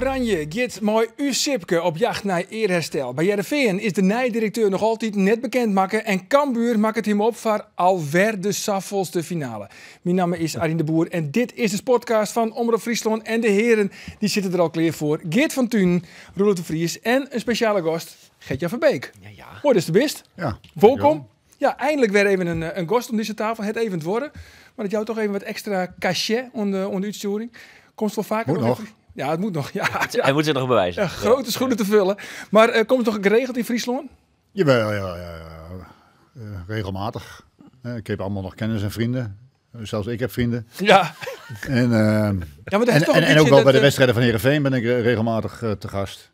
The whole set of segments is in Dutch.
Oranje gaat mooi Sipke op jacht naar eerherstel. Bij Heerenveen is de nijdirecteur nog altijd net bekend maken en Cambuur maakt het hem op voor alweer de safvolste finale. Mijn naam is Arjen de Boer en dit is de podcast van Omroep Friesland en de heren die zitten er al klaar voor. Geert van Thun, Roelof de Vries en een speciale gast, Gert-Jan van Beek. Ja. Mooi, dat is de best. Ja. Welkom. Ja, eindelijk weer even een gast om deze tafel. Het even worden. Maar dat jou toch even wat extra cachet onder de uitsturing. Komt het wel vaker? Moet nog. Even? Ja, het moet nog. Ja. Hij moet zich nog bewijzen. Ja, grote schoenen te vullen. Maar komt het toch geregeld in Friesland? Jawel, ja. Regelmatig. Ik heb allemaal nog kennis en vrienden. Zelfs ik heb vrienden. Ja. En, Ja, maar dat is toch een en beetje ook wel bij de dat, wedstrijden van Heerenveen ben ik regelmatig te gast.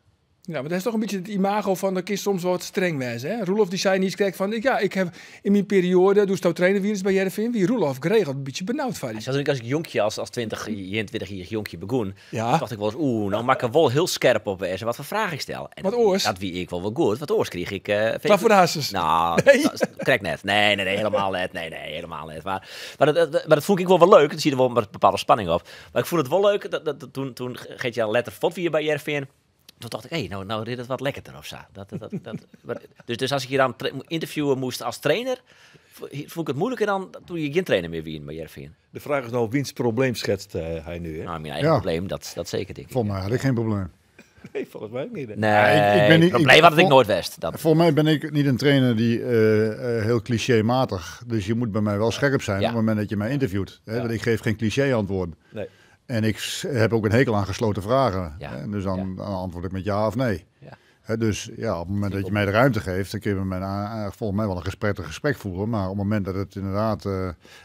Ja, maar dat is toch een beetje het imago van dat is soms wat streng wezen. Hè? Roelof die zei niet kijk van ik heb in mijn periode toen trainer wie is bij Heerenveen wie Roelof geregeld een beetje benauwd van. Zoals ik als ik jonkje als 21-jarig jonkje begon, Ja. dacht ik wel eens nou maak ik er wel heel scherp op wezen wat voor vraag ik stel. En Wat oors? Dat wie ik wel goed. Wat oors kreeg ik. Wat voor de hasses? Nou, Nee. krijg net. Nee, helemaal net. Nee, helemaal net. Maar dat vond ik wel leuk. Dat zie je er wel met een bepaalde spanning op. Maar ik vond het wel leuk dat toen Gert-Jan letter vond wie je bij Heerenveen. Toen dacht ik, nou dit het wat lekkerder of zo. Dus als ik je dan interviewen moest als trainer, vond ik het moeilijker dan toen je geen trainer meer wie bij Heerenveen. De vraag is nou, wiens probleem schetst hij nu? Hè? Nou, mijn eigen Ja. probleem, dat zeker denk ik. Volgens mij had ik geen probleem. Nee, volgens mij niet. Hè. Nee, ik ben niet- probleem had ik nooit west. Volgens mij ben ik niet een trainer die heel clichématig. Dus je moet bij mij wel scherp zijn Ja. op het moment dat je mij interviewt. Hè? Ja. Want ik geef geen cliché antwoorden. Nee. En ik heb ook een hekel aan gesloten vragen. Ja. Hè? Dus dan antwoord ik met ja of nee. Ja. Hè, dus ja, op het moment dat je mij de ruimte geeft, dan kun je met mij volgens mij wel een gesprek voeren. Maar op het moment dat het inderdaad,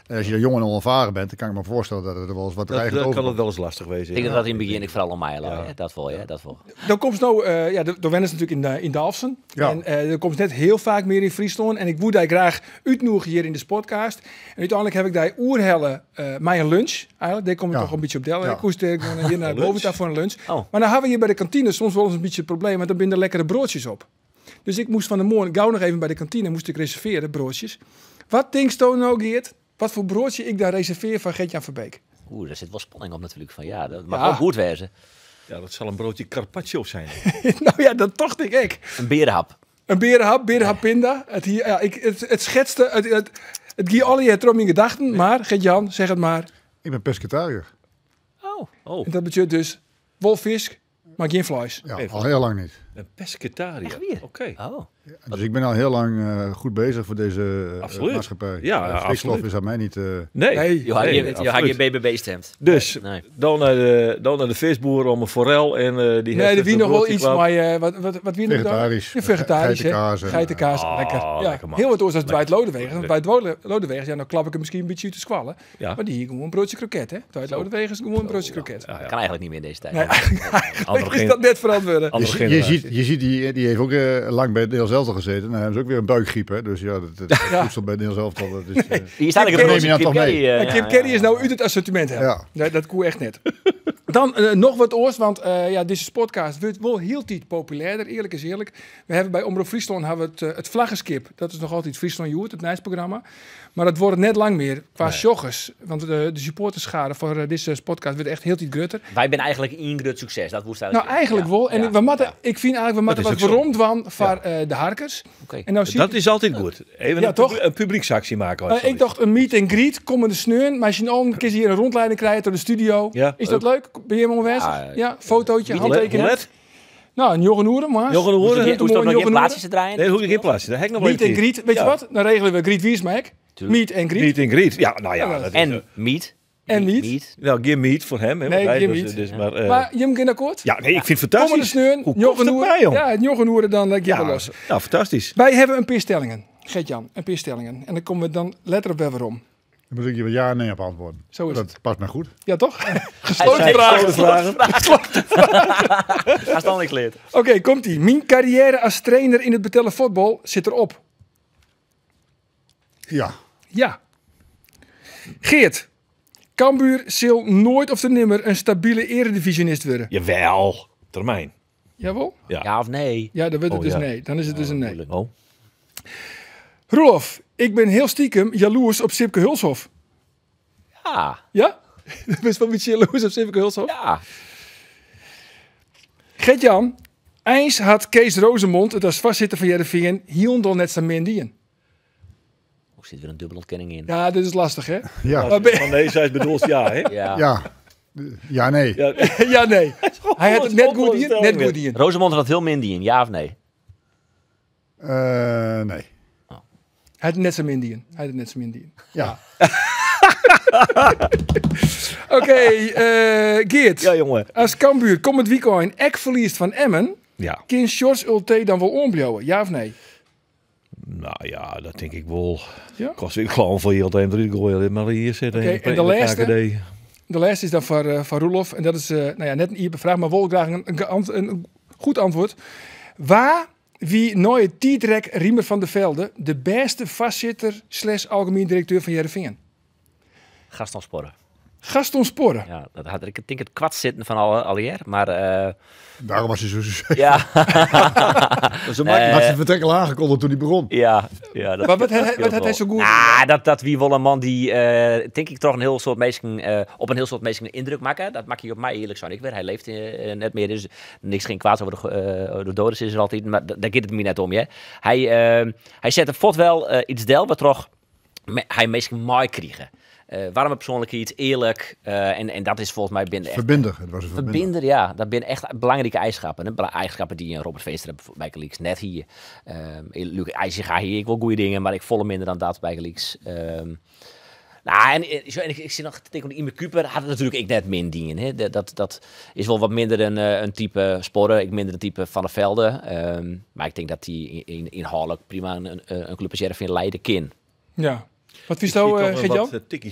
als je jong en onervaren bent, dan kan ik me voorstellen dat er wel eens wat Dan dreigend kan het overkomt. wel eens lastig wezen. Ik denk ja. dat in het begin ik vooral om mij lag. Ja. Hè? Dat wel, ja. Dat wel. Dan komt ze nou, door wennen ze natuurlijk in Dalfsen. Ja. En er komt net heel vaak meer in Friesland. En ik moet daar graag uitnodigen hier in de podcast. En uiteindelijk heb ik daar oerhellen mij een lunch. Eigenlijk, daar kom ik Ja. toch een beetje op delen. Ja. Ik moest hier naar Een boven lunch? daar voor een lunch. Oh. Maar dan hebben we hier bij de kantine soms wel eens een beetje het probleem. Want dan binnen lekkere broodjes op. Dus ik moest van de morgen gauw nog even bij de kantine moest ik reserveren, broodjes. Wat denkst du nou, Geert? Wat voor broodje ik daar reserveer van Gert-Jan Verbeek? Daar zit wel spanning op natuurlijk. Van ja, dat mag Ja. wel goed wezen. Ja, dat zal een broodje carpaccio zijn. Nou ja, dat dacht ik. Een berenhap. Een berenhap pinda. Het schetste, het gie alle je erom in gedachten. Maar, Gert-Jan, zeg het maar. Ik ben pescatariër. Oh. En dat betekent dus wolfisk, maar geen vlees. Ja, Even. al heel lang niet. Een pescetariër. Echt weer? Oké. Oh. Dus ik ben al heel lang goed bezig voor deze Absoluut. maatschappij. Ja, stikstof absoluut. is aan mij niet... Nee. Nee. Je had absoluut. je BBB stemt. Dus, Nee. dan naar de visboer om een forel en die Nee, er heeft wie een nog wel broodje iets, kwam. maar wat wie nog dan? Vegetarisch. Ja, vegetarisch, hè? Geitenkaas en- Geitenkaas, Ah, lekker. Ja, lekker, man. heel wat oors als het bij het Lekker. Lodewegers. Want bij het Lodewegers, ja, dan klap ik hem misschien een beetje uit de squallen. Ja. Maar die hier gewoon een broodje kroket, hè? Bij het Lodewegers gewoon een broodje kroket. Ja, ja. Kan eigenlijk niet meer in deze tijd. Nee, Andere is dat net veranderen. Je, Andere je generatie. ziet die heeft ook lang bij het Nederlands elftal gezeten. Nou, hebben ze ook weer een buikgriep, hè. Dus ja, dat voedsel bij het Nederlands elftal, dat is... Hier staat ik Kip een Carrey- broodje neem je dan Kip toch mee? Carrey, En Kip Carrey is nou uit het assortiment. Hè? Ja. Nee, dat koe echt net. Dan nog wat oors, want deze podcast wordt wel heel tijd populairder, eerlijk is eerlijk. We hebben bij Omroep Friesland hebben we het vlaggenskip. Dat is nog altijd Friesland Joert, het Nijsprogramma. Maar dat wordt net lang meer qua joggers. Want de supporterschade voor deze podcast wordt echt heel tijd grutter. Wij zijn eigenlijk een groot succes. Dat moest Nou, eigenlijk wel. En ik vind eigenlijk we moeten is wat ook zo. rond van voor de harkers. Oké. En nou zie Dat is altijd goed. Even Ja, een, toch? een publieksactie maken. ik dacht een meet and greet, komende sneun. Maar als je nou een keer hier een rondleiding krijgt door de studio. Ja, Is dat leuk? Ben je helemaal weg? Ja, Ja, fotootje, handtekening. Hoe let? Nou, een Joggen Oeren, maar. Joggen Oeren? Moest Hoor, er Moest nog een geen jongen plaatsjes te draaien? Nee, hoef je geen plaats. Daar heb ik nog Meet wel and een greet. Weet je Ja. wat? Dan regelen we Greet Wiersmek. Meet and greet. Meet and greet. Ja, nou ja. Ja, dat is, En meat. En meat. nou, geen meet voor hem. Hè, Nee, want hij geen dus- meat. dus maar, Maar je hem geen akkoord? ja, nee, ik vind het Komende fantastisch. sneun, Hoe komt Joggen het Oeren. bij, joh? Ja, het Joggen Oeren dan geef je los. Nou, fantastisch. Wij hebben een paar stellingen. Gert-Jan, een paar stellingen. En dan komen we dan letterlijk weer waarom. Dan moet ik je met ja en nee op antwoorden. Zo is dat past mij goed. Ja, toch? Hij Gesloten zei- vragen. Hij is dan niet geleerd. Oké, komt-ie. Mijn carrière als trainer in het betellen voetbal zit erop. Ja. Ja. Geert, Cambuur zal nooit of te nimmer een stabiele eredivisionist worden. Jawel. Termijn. Jawel? Ja of nee? Ja, dan wordt het Oh, dus ja. nee. Dan is het dus een nee. Moeilijk. Oh. Roelof, ik ben heel stiekem jaloers op Sipke Hulshof. Ja. Ja? Je bent wel een beetje jaloers op Sipke Hulshof? Ja. Gert-Jan, eens had Kees Rozemond, het als vastzitter van Heerenveen, hielendal net zo min dien. Hoe zit weer een dubbele ontkenning in? Ja, dit is lastig, hè? Ja, Maar ben- Van nee, zij bedoelt ja, hè? Ja. ja. Ja, nee. Ja, ja, nee. Hij had het net goed dien. stelling Net weer. goed dien. Rosemond had heel min in, ja of nee? Nee. Hij had net zo min dien. Ja. Oké, Geert. ja, jongen. Als Cambuur komend weekend ek verliest van Emmen, Ja. kan Sjors Ulte dan wel ombouwen? Ja of nee? Nou ja, dat denk ik wel. Ja? Kost ik gewoon voor heel de eruit gooien. Maar hier zitten Oké, in en de laatste? KKD. De laatste is dan van Roelof. En dat is nou ja, net een bevraagd, maar wel graag een goed antwoord. Waar wie nooit Tietrek Riemer van der Velde de beste vastzitter / algemeen directeur van Heerenveen? Gaston Sporren. Gaston Sporren. Ja, dat had ik denk het kwart zitten van Allier. Maar Daarom was hij zo... ja. Zo makkelijk. Had zijn vertrekken aangekondigd toen hij begon. ja, dat Maar wat scheelt had hij zo wel. goed? Dat wie wel een man die, denk ik, toch een heel soort mensen, op een heel soort mensen een indruk maken. Dat maak je op mij eerlijk zo. Ik weet, hij leeft net meer, dus niks geen kwaad over de doden is er altijd. Maar daar gaat het me net om, hè. Hij zette voort wel iets deel, wat toch hij meestal mooi kregen. Warme persoonlijkheid, eerlijk. En dat is volgens mij binnen echt... Verbinder. Het was een verbinder. Verbinder, ja. Dat zijn echt belangrijke eigenschappen. Hè? Eigenschappen die Robert Veester heeft bij Gelijks net hier. Hij zegt, hier, ik wil goede dingen, maar ik volle minder dan dat bij Gelijks. Nou, en ik zie nog te denken, Ime Kuper had het natuurlijk ik net min dingen. Hè? Dat is wel wat minder een type Sporren, ik minder een type Van der Velde. Maar ik denk dat hij inhoudelijk prima een club als Heerenveen leiden kan. Ja. Wat vies Ik zie jou, toch een Gert-Jan? wat tikkie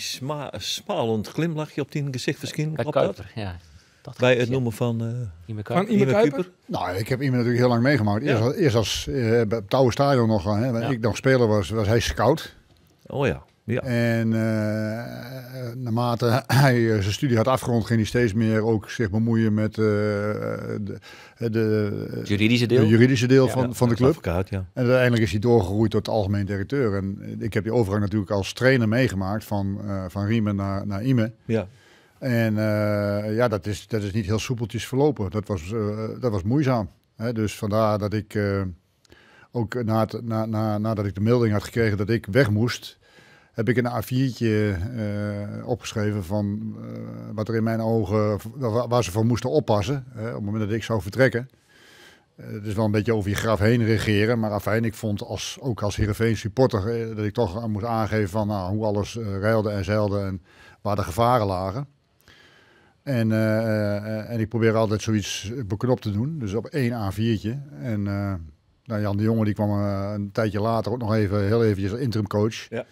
smalend glimlachje op die gezicht verschijnen. Bij Klopt dat? Kuiper, ja. Bij het noemen van Ime Van Kuiper. Ime Ime Kuiper? Kuiper. Nou, ik heb iemand natuurlijk heel lang meegemaakt. Ja. Eerst als bij het oude stadion nog, waar ik nog speler was hij scout. Oh ja. Ja. En naarmate hij zijn studie had afgerond, ging hij steeds meer ook zich bemoeien met Het juridische deel. de juridische deel Ja, van de club. Advocaat, ja. En uiteindelijk is hij doorgegroeid tot algemeen directeur. En ik heb die overgang natuurlijk als trainer meegemaakt van Riemen naar Ime. Ja. En ja, dat is niet heel soepeltjes verlopen. Dat was moeizaam. Hè? Dus vandaar dat ik ook nadat ik de melding had gekregen dat ik weg moest, heb ik een A4'tje opgeschreven van wat er in mijn ogen, waar ze voor moesten oppassen. Op het moment dat ik zou vertrekken. Het is wel een beetje over je graf heen regeren. Maar afijn, ik vond ook als Heerenveen supporter dat ik toch moest aangeven van hoe alles reilde en zeilde en waar de gevaren lagen. En ik probeer altijd zoiets beknopt te doen. Dus op 1 A4'tje. En Jan de Jonge die kwam een tijdje later ook nog heel eventjes als interim coach. Ja.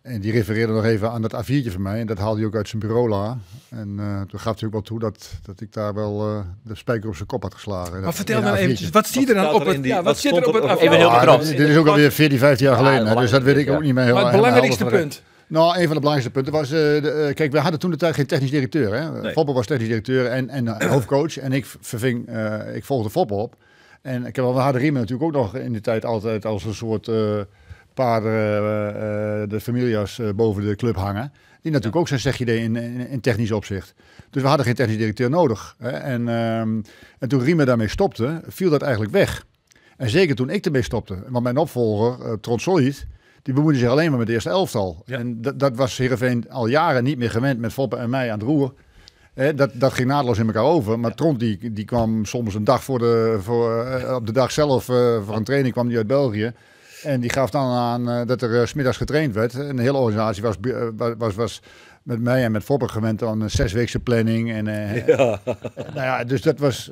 En die refereerde nog even aan dat A4'tje van mij. En dat haalde hij ook uit zijn bureau la. En toen gaf hij ook wel toe dat ik daar wel de spijker op zijn kop had geslagen. Maar vertel dan eventjes, wat zie je er dan staat op er het... in die- Ja, wat wat zit er op stond het er- A4'tje? Even heel beknopt. Dit is ook alweer 14, 15 jaar geleden. dat Dus dat weet ik ja. ook niet meer. Maar het helemaal belangrijkste helder punt. Nou, een van de belangrijkste punten was... kijk, we hadden toen de tijd geen technisch directeur. Hè? Nee. Foppe was technisch directeur en hoofdcoach. En ik volgde Foppe op. En we hadden Riemen natuurlijk ook nog in die tijd altijd als een soort paarden, de familias boven de club hangen. Die natuurlijk ook zijn zegje deed in technisch opzicht. Dus we hadden geen technisch directeur nodig. Hè? En toen Riemen daarmee stopte, viel dat eigenlijk weg. En zeker toen ik ermee stopte. Want mijn opvolger, Trond Sollied, die bemoeide zich alleen maar met de eerste elftal. Ja. En dat was Heerenveen al jaren niet meer gewend met Foppe en mij aan het roer. Dat ging naadloos in elkaar over. Maar Trond die kwam soms een dag op de dag zelf voor een training kwam die uit België. En die gaf dan aan dat er 's middags getraind werd. En de hele organisatie was met mij en met Foppe gewend aan een 6-weekse planning. En, Ja. Nou ja, dus dat was,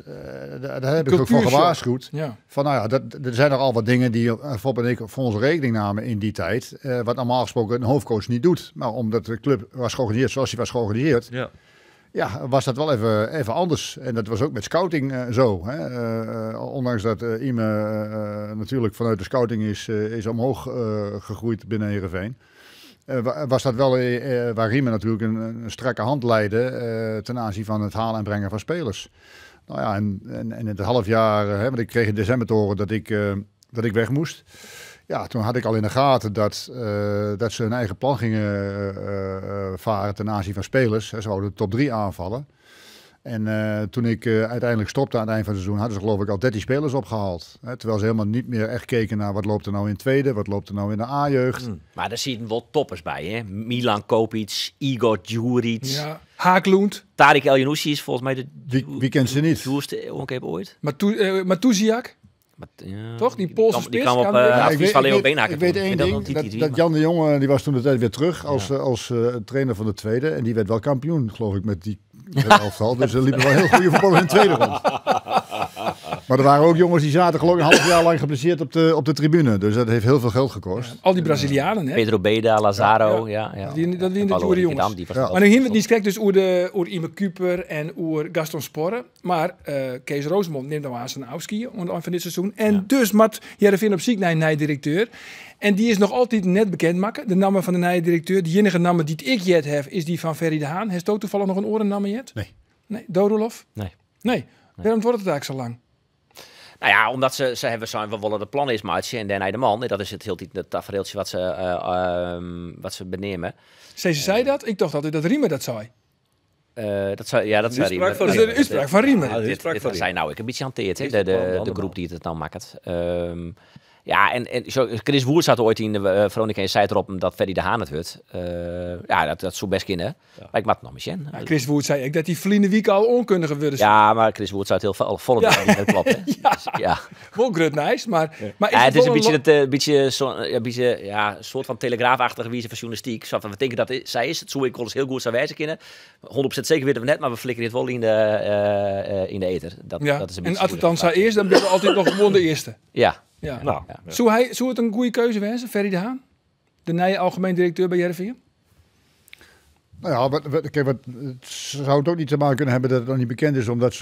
daar heb ik ook voor Cultuurshock. gewaarschuwd. Ja. Van nou ja, er zijn nogal wat dingen die Foppe en ik voor onze rekening namen in die tijd. Wat normaal gesproken een hoofdcoach niet doet. Maar omdat de club was georganiseerd zoals die was georganiseerd. Ja. Ja, was dat wel even anders. En dat was ook met scouting zo. Hè? Ondanks dat Ime natuurlijk vanuit de scouting is omhoog gegroeid binnen Heerenveen. Was dat wel waar Riemen natuurlijk een strakke hand leidde ten aanzien van het halen en brengen van spelers. Nou ja, en het half jaar, want ik kreeg in december te horen dat ik weg moest. Ja, toen had ik al in de gaten dat ze hun eigen plan gingen varen ten aanzien van spelers. Ze wouden de top 3 aanvallen. En toen ik uiteindelijk stopte aan het eind van het seizoen, hadden ze geloof ik al 13 spelers opgehaald. Hè, terwijl ze helemaal niet meer echt keken naar wat loopt er nou in tweede, wat loopt er nou in de A-jeugd. Maar daar zitten wel toppers bij, hè? Milan Kopic, Igor Djuric, Ja. Haakloend. Tariq El Yanoussi is volgens mij de Wie kent ze niet? duurste onkeep ooit. Matuziak. Maar, ja, Toch? Die Poolse die spits kwam op kan weer- advies van Leo Beenhakker. Ik weet één ding, dat Jan de Jonge, die was toen de tijd weer terug als trainer van de tweede. En die werd wel kampioen, geloof ik, met die elftal. Dus er liepen wel heel goede voetballers in de tweede rond. Maar er waren ook jongens die zaten geloof ik een half jaar lang geblesseerd op de tribune. Dus dat heeft heel veel geld gekost. Al die Brazilianen, hè? Pedro Beda, Lazaro, ja. Dat wie de Paulo Tour jongens. Riquelme, die was Ja. wel- Maar nu hebben we het niet krijgt dus oer Ime Kuper en oer Gaston Sporre. Maar Kees Rosemond neemt nou aan zijn afskiën onder van dit seizoen. En dus mat Heerenveen op ziek naar een nieuwe directeur. En die is nog altijd net bekend maken. De naam van de nieuwe directeur. De enige naam die ik jet heb is die van Ferry de Haan. Heeft ook toevallig nog een orennaam jet? Nee. Nee, Dodolov? Nee. Nee. Waarom wordt het eigenlijk zo lang? Nou ja, omdat ze hebben zijn we willen de plan is maatje en daarna de man. Dat is het heel het tafereeltje wat ze benemen. Ze zei dat? Ik dacht altijd dat Riemer dat zei. Dat zei uitspraak Riemer. van Dat is de uitspraak van Riemer. Ja, Dit van zijn nou ik een beetje hanteerd, hè? Is het plan De allemaal. groep die het nou maakt. Ja, en zo, Chris Woert zat ooit in de Veronica en zei erop dat Ferry de Haan het wordt. Ja, dat zou best kunnen. Maar ik maak het nog misschien. Ja, Chris Woert zei ik dat die verliezen week al onkundige worden. Ja, maar Chris Woert zou het heel volle dat klopt. Hè? Dus, ja. Wel grut nice, maar is Ja, het is wel een beetje een soort van telegraafachtige wijze van journalistiek. Zo van, we denken dat zij is. Het zou ik wel eens heel goed zou wijzen kunnen. 100% zeker weten we net, maar we flikkeren het wel in de ether. Dat is een en beetje als het dan zei eerst, dan ben je altijd nog gewoon de eerste. Ja. Ja. Nou, Zou het een goede keuze wezen, Ferry de Haan? De nieuwe algemeen directeur bij Heerenveen? Nou ja, kijk, het zou het ook niet te maken kunnen hebben dat het nog niet bekend is, omdat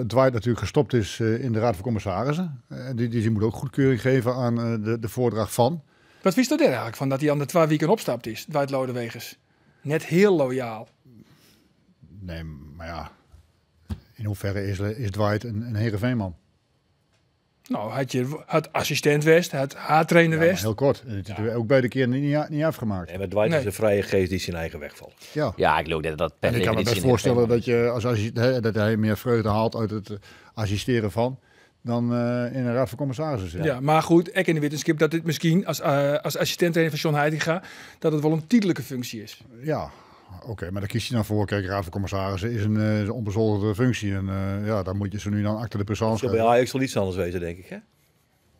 Dwight natuurlijk gestopt is in de Raad van Commissarissen. Die moet ook goedkeuring geven aan de voordracht van. Wat wist er eigenlijk van dat hij aan de 2 weken opstapt is, Dwight Lodewegers? Net heel loyaal. Nee, maar ja, in hoeverre is Dwight een Heerenveenman? Nou, had assistent West, had haartrainer Ja, maar West. heel kort. En het is ook bij de keer niet afgemaakt. en met Dwight Nee. is een vrije geest die zijn eigen weg valt. Ja. Ja, ik geloof dat per En ik kan me best voorstellen dat hij meer vreugde haalt uit het assisteren van dan in een Raad van Commissarissen zit. Ja, maar goed, ik in de wetenschap dat dit misschien als assistent-trainer van John Heitinga, dat het wel een tijdelijke functie is. Ja, oké, maar daar kies je dan voor. Kijk, Raad van Commissarissen is een onbezoldigde functie. En ja, daar moet je ze nu dan achter de persoon Zo bij schrijven. Ajax zal iets anders wezen, denk ik. Hè?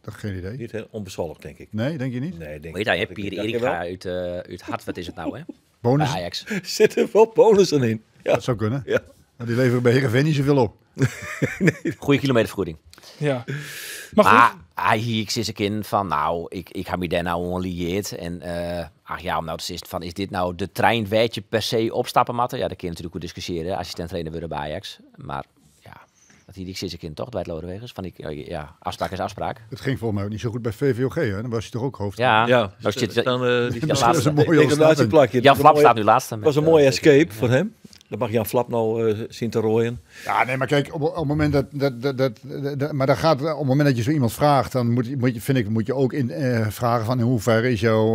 Dat geen idee. Niet heel onbezoldigd, denk ik. Nee, denk je niet? Nee, denk Weet je, ik Pierre wel. Erika uit Hart, wat is het nou, hè? Bij Bonus, Ajax. Zit er wel bonussen in. Ja. dat zou kunnen. Ja. Maar die leveren bij Heerenveen niet zoveel op. Goede kilometervergoeding. Ja. Maar goed, Maar hij hier zit ik in van, nou, ik ga me daar nou onlieerd. En ach ja, om nou te zeggen van, is dit nou de trein waar je per se opstappen matten? Ja, dat kun je natuurlijk goed discussiëren. Assistent-trainer worden bij Ajax. Maar ja, dat hier zit ik in toch, bij het Lodewegers. Van, ja, afspraak is afspraak. Het ging volgens mij ook niet zo goed bij VVOG, hè? Dan was hij toch ook hoofd. Ja, Ja, nou zit dan, die dat is laatste. een mooie degradatieplakje. Jan Flap staat nu laatste. Dat was een mooie escape voor hem. Dat mag Jan Flap nou zien te rooien. Ja, nee, maar kijk, op het moment maar dan gaat, op het moment dat je zo iemand vraagt, dan moet je ook vragen van in hoeverre is jouw,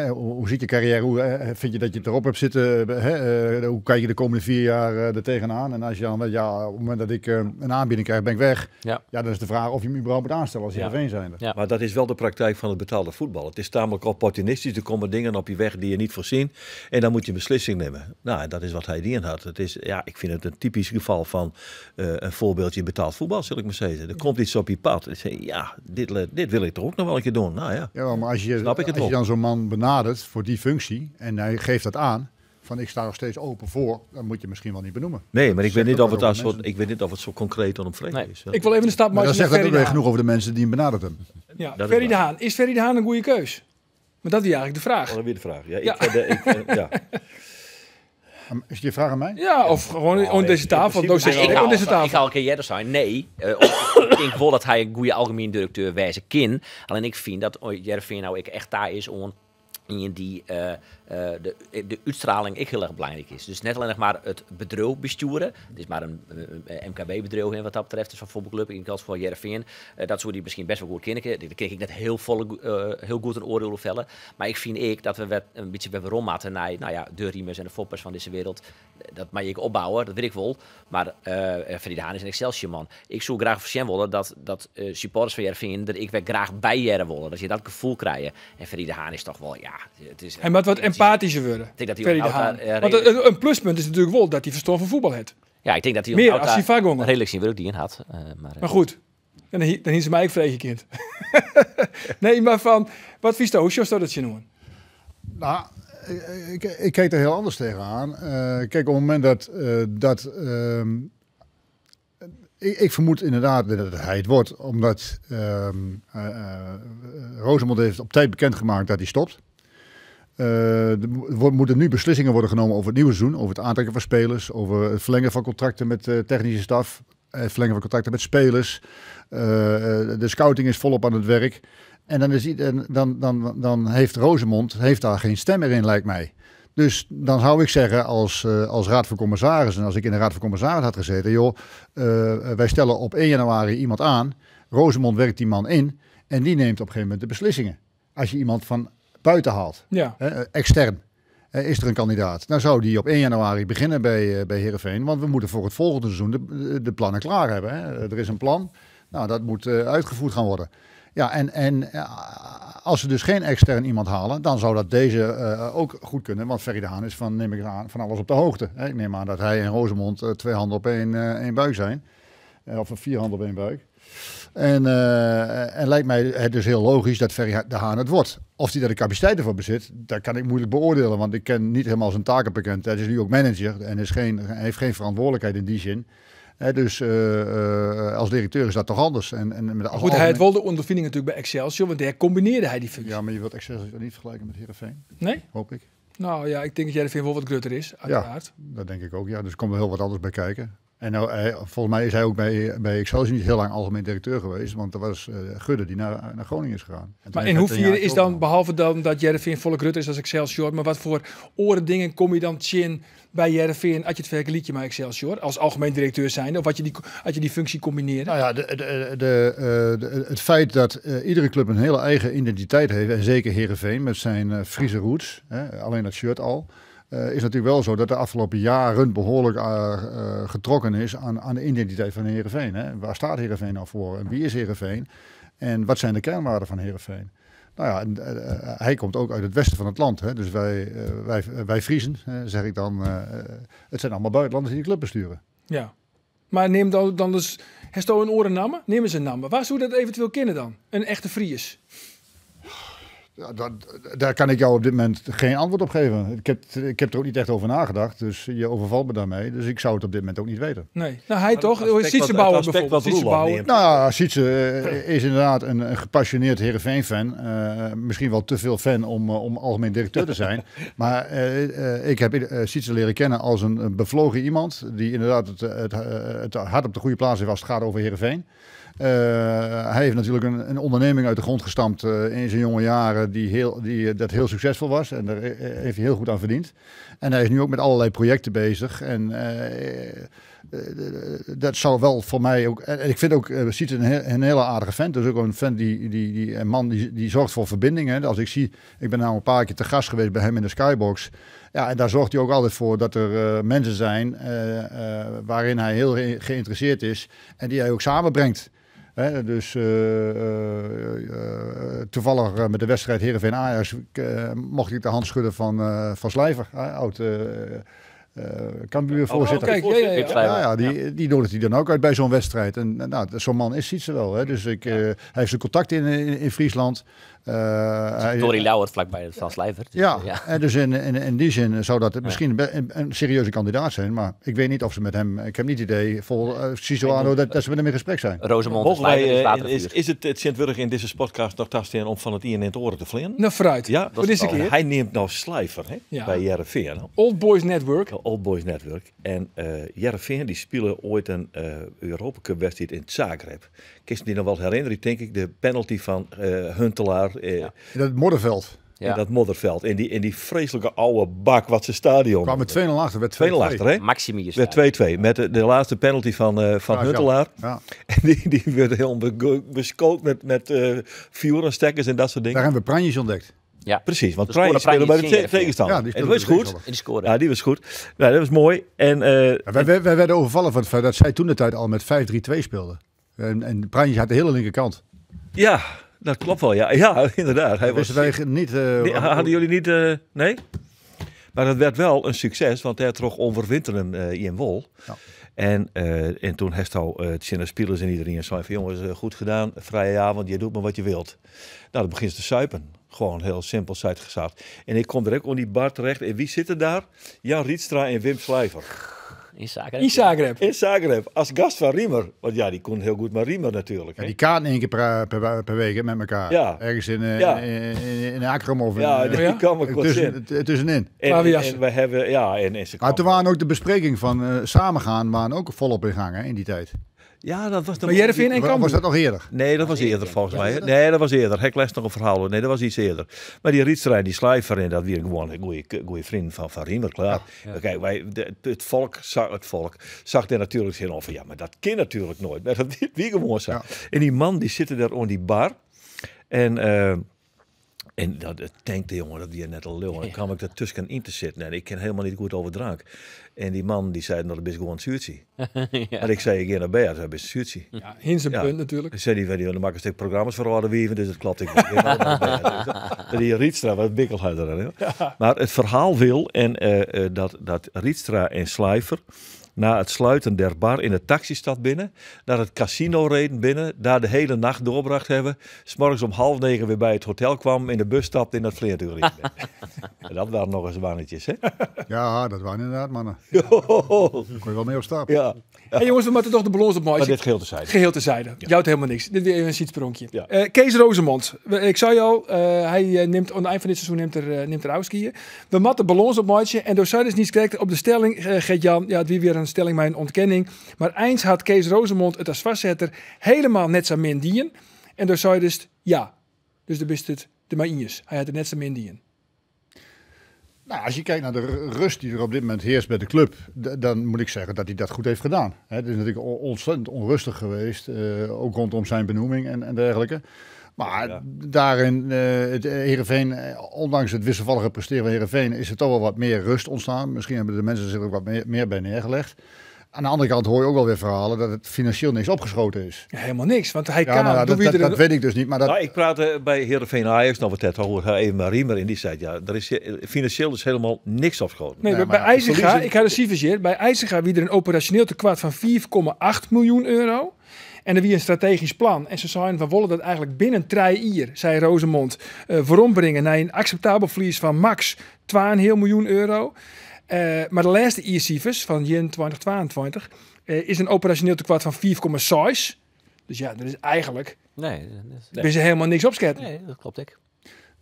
hoe ziet je carrière, hoe vind je dat je het erop hebt zitten, hoe kijk je de komende 4 jaar er tegenaan? En als je dan, ja, op het moment dat ik een aanbieding krijg, ben ik weg. Ja. Ja, dan is de vraag of je hem überhaupt moet aanstellen als Ja. Heerenveen zijnde. Ja. Maar dat is wel de praktijk van het betaalde voetbal. Het is tamelijk opportunistisch. Er komen dingen op je weg die je niet voorzien. En dan moet je een beslissing nemen. Nou, en dat is wat hij die in had. Het is, ja, ik vind het een typisch geval van een voorbeeldje betaald voetbal, zal ik maar zeggen. Er komt iets op je pad. En zeg je, ja, dit wil ik toch ook nog wel een keer doen. Nou ja. Ja, maar als je, Snap ik het als je wel. dan zo'n man benadert voor die functie en hij geeft dat aan, van ik sta er steeds open voor, dan moet je misschien wel niet benoemen. Nee, maar ik Zeg weet niet dat of het, ook als over soort, ik weet niet of het zo concreet en omvredig Nee. is. ik wil even een stap Maar maken dat naar zegt ook Ferry de weer Haan. genoeg over de mensen die hem benaderd hebben. Ja, Dat is Ferry de waar. Haan. Is Ferry de Haan een goede keus? Maar dat is eigenlijk de vraag. Dat is weer de vraag. Ja, Ja. Ja. Is die vraag aan mij? Ja, of gewoon onder deze tafel. in Nou, principe zeg Ik onder deze ga tafel. al een keer eerder zijn. Nee, ik denk wel dat hij een goede algemeen directeur wijzen kan. Alleen ik vind dat Heerenveen nou echt daar is om in die de uitstraling ik heel erg belangrijk is. Dus net alleen nog maar het bedrijf besturen. Het is maar een MKB-bedrijf wat dat betreft. Dus van voetbalclub, in kans voor Heerenveen. Dat zou die misschien best wel goed kennen. Daar kreeg ik net heel goed een oordeel vellen. Maar ik vind dat we een beetje weer rommatten naar de Riemers en de Foppers van deze wereld. Dat mag ik opbouwen, dat weet ik wel. Maar Ferry de Haan is een Excelsior man. Ik zou graag voor willen dat supporters van Heerenveen dat ik weer graag bij Jaren willen. Dat je dat gevoel krijgt. En Ferry de Haan is toch wel, het is... Hij moet wat empathischer worden. Ik denk dat Ferry de Haan. Want een pluspunt is natuurlijk wel dat hij verstand van voetbal heeft. Ja, ik denk dat hij meer als hij vaak onder. Redelijk zien werk die in had. Maar goed, dan is mij ook vrije kind. Nee, maar van, wat vies je zo dat je noemen? Nou, ik kijk er heel anders tegenaan. Kijk, op het moment dat ik vermoed inderdaad dat hij het wordt, omdat Rosemond heeft op tijd bekendgemaakt dat hij stopt. Er moeten nu beslissingen worden genomen over het nieuwe seizoen, over het aantrekken van spelers, over het verlengen van contracten met technische staf, het verlengen van contracten met spelers. De scouting is volop aan het werk. En dan heeft Rosemond daar geen stem meer in, lijkt mij. Dus dan zou ik zeggen als raad van commissarissen, als ik in de raad van commissarissen had gezeten, joh, wij stellen op 1 januari iemand aan, Rosemond werkt die man in en die neemt op een gegeven moment de beslissingen. Als je iemand van buiten haalt, extern, is er een kandidaat. Dan zou die op 1 januari beginnen bij Heerenveen, want we moeten voor het volgende seizoen de plannen klaar hebben. Hè. Er is een plan, nou dat moet uitgevoerd gaan worden. Ja, en als ze dus geen extern iemand halen, dan zou dat deze ook goed kunnen. Want Ferry de Haan is neem ik aan, van alles op de hoogte. Hè. Ik neem aan dat hij en Rosemond 2 handen op één buik zijn. Of 4 handen op één buik. En lijkt mij het dus heel logisch dat Ferry de Haan het wordt. Of hij daar de capaciteit ervoor bezit, dat kan ik moeilijk beoordelen. Want ik ken niet helemaal zijn takenpakket. Hij is nu ook manager en heeft geen verantwoordelijkheid in die zin. Dus als directeur is dat toch anders. Goed, hij had wel de ondervinding natuurlijk bij Excelsior, want daar combineerde hij die functie. Ja, maar je wilt Excelsior niet vergelijken met Heerenveen? Nee? Hoop ik. Nou ja, ik denk dat Heerenveen wel wat groter is, uiteraard. Ja, dat denk ik ook. Ja, dus er komt wel heel wat anders bij kijken. En volgens mij is hij ook bij Excelsior niet heel lang algemeen directeur geweest, want er was Gudde die naar Groningen is gegaan. Maar in hoeverre is dan, behalve dan dat Heerenveen volle groter is als Excelsior, maar wat voor oren dingen kom je dan tjen bij Heerenveen als je het vergelijkt met Excelsior als algemeen directeur zijn, of had je die functie combineert? Nou ja, het feit dat iedere club een hele eigen identiteit heeft, en zeker Heerenveen met zijn Friese roots, alleen dat shirt al, is natuurlijk wel zo dat de afgelopen jaren behoorlijk getrokken is aan de identiteit van Heerenveen. Hè? Waar staat Heerenveen nou voor? En wie is Heerenveen? En wat zijn de kernwaarden van Heerenveen? Nou ja, hij komt ook uit het westen van het land. Hè? Dus wij Friezen, zeg ik dan, het zijn allemaal buitenlanders die de club besturen. Ja, maar neem dan dus, heeft een oren namen? Neem eens een naam. Waar zou dat eventueel kennen dan? Een echte Fries? Ja, daar kan ik jou op dit moment geen antwoord op geven. Ik heb er ook niet echt over nagedacht, dus je overvalt me daarmee. Dus ik zou het op dit moment ook niet weten. Nee, nou hij toch? Sietsebouwer bijvoorbeeld. Nou ja, Sietse is inderdaad een gepassioneerd Heerenveen-fan. Misschien wel te veel fan om algemeen directeur te zijn. Maar ik heb Sietse leren kennen als een bevlogen iemand die inderdaad het hart op de goede plaats heeft als het gaat over Heerenveen. Hij heeft natuurlijk een onderneming uit de grond gestampt in zijn jonge jaren die dat heel succesvol was. En daar heeft hij heel goed aan verdiend. En hij is nu ook met allerlei projecten bezig. En dat zou wel voor mij ook... En ik vind ook Sietse een hele aardige vent. Dus ook een vent een man die zorgt voor verbindingen. Als ik ben nou een paar keer te gast geweest bij hem in de Skybox. Ja, en daar zorgt hij ook altijd voor dat er mensen zijn waarin hij heel geïnteresseerd is. En die hij ook samenbrengt. Dus toevallig met de wedstrijd Heerenveen-Ajax mocht ik de hand schudden van Slijver, oud Cambuur-voorzitter. Die nodigt hij dan ook uit bij zo'n wedstrijd. En nou, zo'n man is Sietse wel. Hè? Dus hij heeft zijn contact in Friesland. Tori Lauwert vlakbij Van Slijver. Dus, en dus in die zin zou dat misschien een serieuze kandidaat zijn. Maar ik weet niet of ze met hem... Ik heb niet het idee, vol Cisoano, dat ze met hem in gesprek zijn. Rosemond is het Sint-Wurg in deze podcast nog tasten om van het in het oren te vliegen? Nou, vooruit. Ja, wat is keer? Hij neemt nou Slijver bij Heerenveen. Old Boys Network. Old Boys Network. En Heerenveen die spelen ooit een Europa Cup wedstrijd in Zagreb. Kun je die nog wel herinneren? Denk ik, de penalty van Huntelaar. In het Modderveld. Ja. In dat modderveld. In die vreselijke oude bak wat ze stadion. Kwam met 2-0 achter, werd 2-0 achter, hè? Maximius. Werd 2-2. Met de laatste penalty van Huntelaar. Ja. En die werd helemaal bescoot met vuurenstekkers en dat soort dingen. Daar hebben we Pranjes ontdekt. Ja. Precies, want Dus Pranje scoorde speelde bij de Pranjes tegenstander. Ja, die en dat speelde was bij de goed. En die scoorde. Ja, die was goed. Nou, dat was mooi. En Wij werden overvallen van het feit dat zij toen de tijd al met 5-3-2 speelden. En Pranjes had de hele linkerkant. ja, dat klopt wel. Ja, inderdaad. Hij was, Wisten wij niet... Nee, hadden jullie niet... nee? Maar dat werd wel een succes, want hij trok overwinteren in Wol. Ja. En toen heeft hij de spelers en iedereen zei van jongens, goed gedaan, vrije avond, je doet maar wat je wilt. Nou, dan begint ze te suipen. Gewoon heel simpel uitgezaagd. En ik kom direct op die bar terecht. En wie zitten daar? Jan Rietstra en Wim Schlijver. In Zagreb. In Zagreb. In Zagreb, als gast van Riemer. Want ja, die kon heel goed maar Riemer natuurlijk. Ja, hè. die kaarten 1 keer per week hè, met elkaar. Ja. Ergens in Ja. in Akrum of Ja, in, die ja? kan me kort in. tussenin. Klavias. En wij hebben, ja, en ze Maar toen kwamen- waren ook de besprekingen van samengaan waren ook volop in gang hè, in die tijd. Ja, dat was de Maar Jereveen en Was Cambuur. dat nog eerder? Nee, dat was eerder volgens mij. eerder? Nee, dat was eerder. Hek les nog een verhaal. Nee, dat was iets eerder. Maar die Rietstra en die Schlijver, en dat weer gewoon een goede vriend van Riemer, klaar. Kijk, het volk zag er natuurlijk zin over. Ja, maar dat kan natuurlijk nooit. Maar dat wie gewoon zo. Ja. En die man die zit daar aan die bar. En dat tankte jongen, dat die net al lul. En dan kwam ik daar tussen in te zitten. En ik ken helemaal niet goed over drank. En die man die zei, nou, dat is gewoon zuurtje. En ik zei, ik ga naar bed, dat is zuurtje. Ja, Hins een Ja. punt natuurlijk. Dan zei hij, dan maak ik een stuk programma's voor hadden wieven, dus dat klopt. Ik die Rietstra, wat bikkelhuider dan. Ja. Maar het verhaal wil dat Rietstra en Schlijver na het sluiten der bar in de taxistad binnen, naar het casino reden binnen, daar de hele nacht doorbracht hebben, 's morgens om 8:30 weer bij het hotel kwam, in de bus stapte in dat vleertuig reed. En dat waren nog eens mannetjes, hè? Ja, dat waren inderdaad mannen. Ja. Kon je wel mee op stap. Ja. Hey jongens, we moeten toch de ballons op Maar mooie. dit geheel te zijn. Geheel terzijde. Jouwt helemaal niks. Dit weer een schietspronkje. Ja. Kees Rozemond. Ik zei al, hij neemt aan het eind van dit seizoen neemt er uitskiën. We matten ballons op mooitje. En door Zuiders niet correct op de stelling, Gert-Jan. Ja, het wie weer een stelling met een ontkenning. Maar eens had Kees Rozemond het als vastzetter helemaal net zo min dien. En door Zuiders ja. Dus dan is het de Maïnjes. Hij had het net zo min dien. Nou, als je kijkt naar de rust die er op dit moment heerst bij de club, dan moet ik zeggen dat hij dat goed heeft gedaan. Het is natuurlijk ontzettend onrustig geweest, ook rondom zijn benoeming en dergelijke. Maar daarin, Heerenveen, ondanks het wisselvallige presteren van Heerenveen, is er toch wel wat meer rust ontstaan. Misschien hebben de mensen zich er ook wat meer bij neergelegd. Aan de andere kant hoor je ook wel weer verhalen dat het financieel niks opgeschoten is. Ja, helemaal niks. Want hij Ja, kan... maar dat weet ik dus niet. Maar dat, Nou, ik praatte bij Heerenveen Ajax nog wat tijd over even maar Riemer en die zei ja, er is financieel is helemaal niks opgeschoten. Nee, Nee, bij maar IJzega, verliezen- ik had het civiseerd, bij IJzega wie er een operationeel tekort van 4,8 miljoen euro. En er wie een strategisch plan. En ze zeiden van willen dat eigenlijk binnen 3 jaar, zei Rozemond, voorombrengen naar een acceptabel verlies van max 2,5 miljoen euro. Maar de laatste ICIVers van 2022 is een operationeel tekort van 4,6. Dus ja, dat is eigenlijk Nee, is er helemaal niks opschatten. nee, dat klopt ik.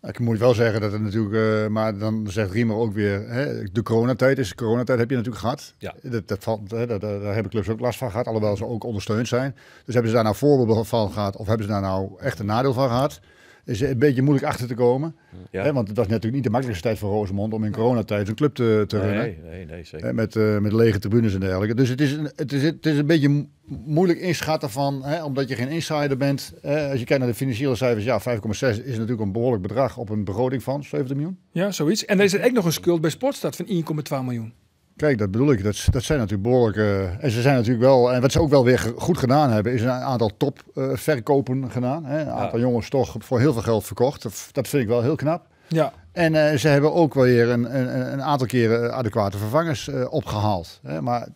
ik moet wel zeggen dat het natuurlijk, maar dan zegt Riemer ook weer, hè, de coronatijd heb je natuurlijk gehad. Ja. Dat valt, hè, daar hebben clubs ook last van gehad, alhoewel ze ook ondersteund zijn. Dus hebben ze daar nou voorbeelden van gehad of hebben ze daar nou echt een nadeel van gehad? Is een beetje moeilijk achter te komen. Ja. Hè, want het was natuurlijk niet de makkelijkste tijd voor Rosemond om in coronatijd een club te runnen. Nee, zeker. Hè, met lege tribunes en dergelijke. Dus het is een beetje moeilijk inschatten van, hè, omdat je geen insider bent. Als je kijkt naar de financiële cijfers, ja, 5,6 is natuurlijk een behoorlijk bedrag op een begroting van 70 miljoen. Ja, zoiets. En er is er ook nog een schuld bij Sportstad van 1,2 miljoen. Kijk, dat bedoel ik. Dat zijn natuurlijk behoorlijk... en ze zijn natuurlijk wel... En wat ze ook wel weer goed gedaan hebben, is een aantal topverkopen gedaan. Hè? Een aantal jongens toch voor heel veel geld verkocht. Dat vind ik wel heel knap. Ja. En ze hebben ook wel weer een aantal keren adequate vervangers opgehaald. Hè? Maar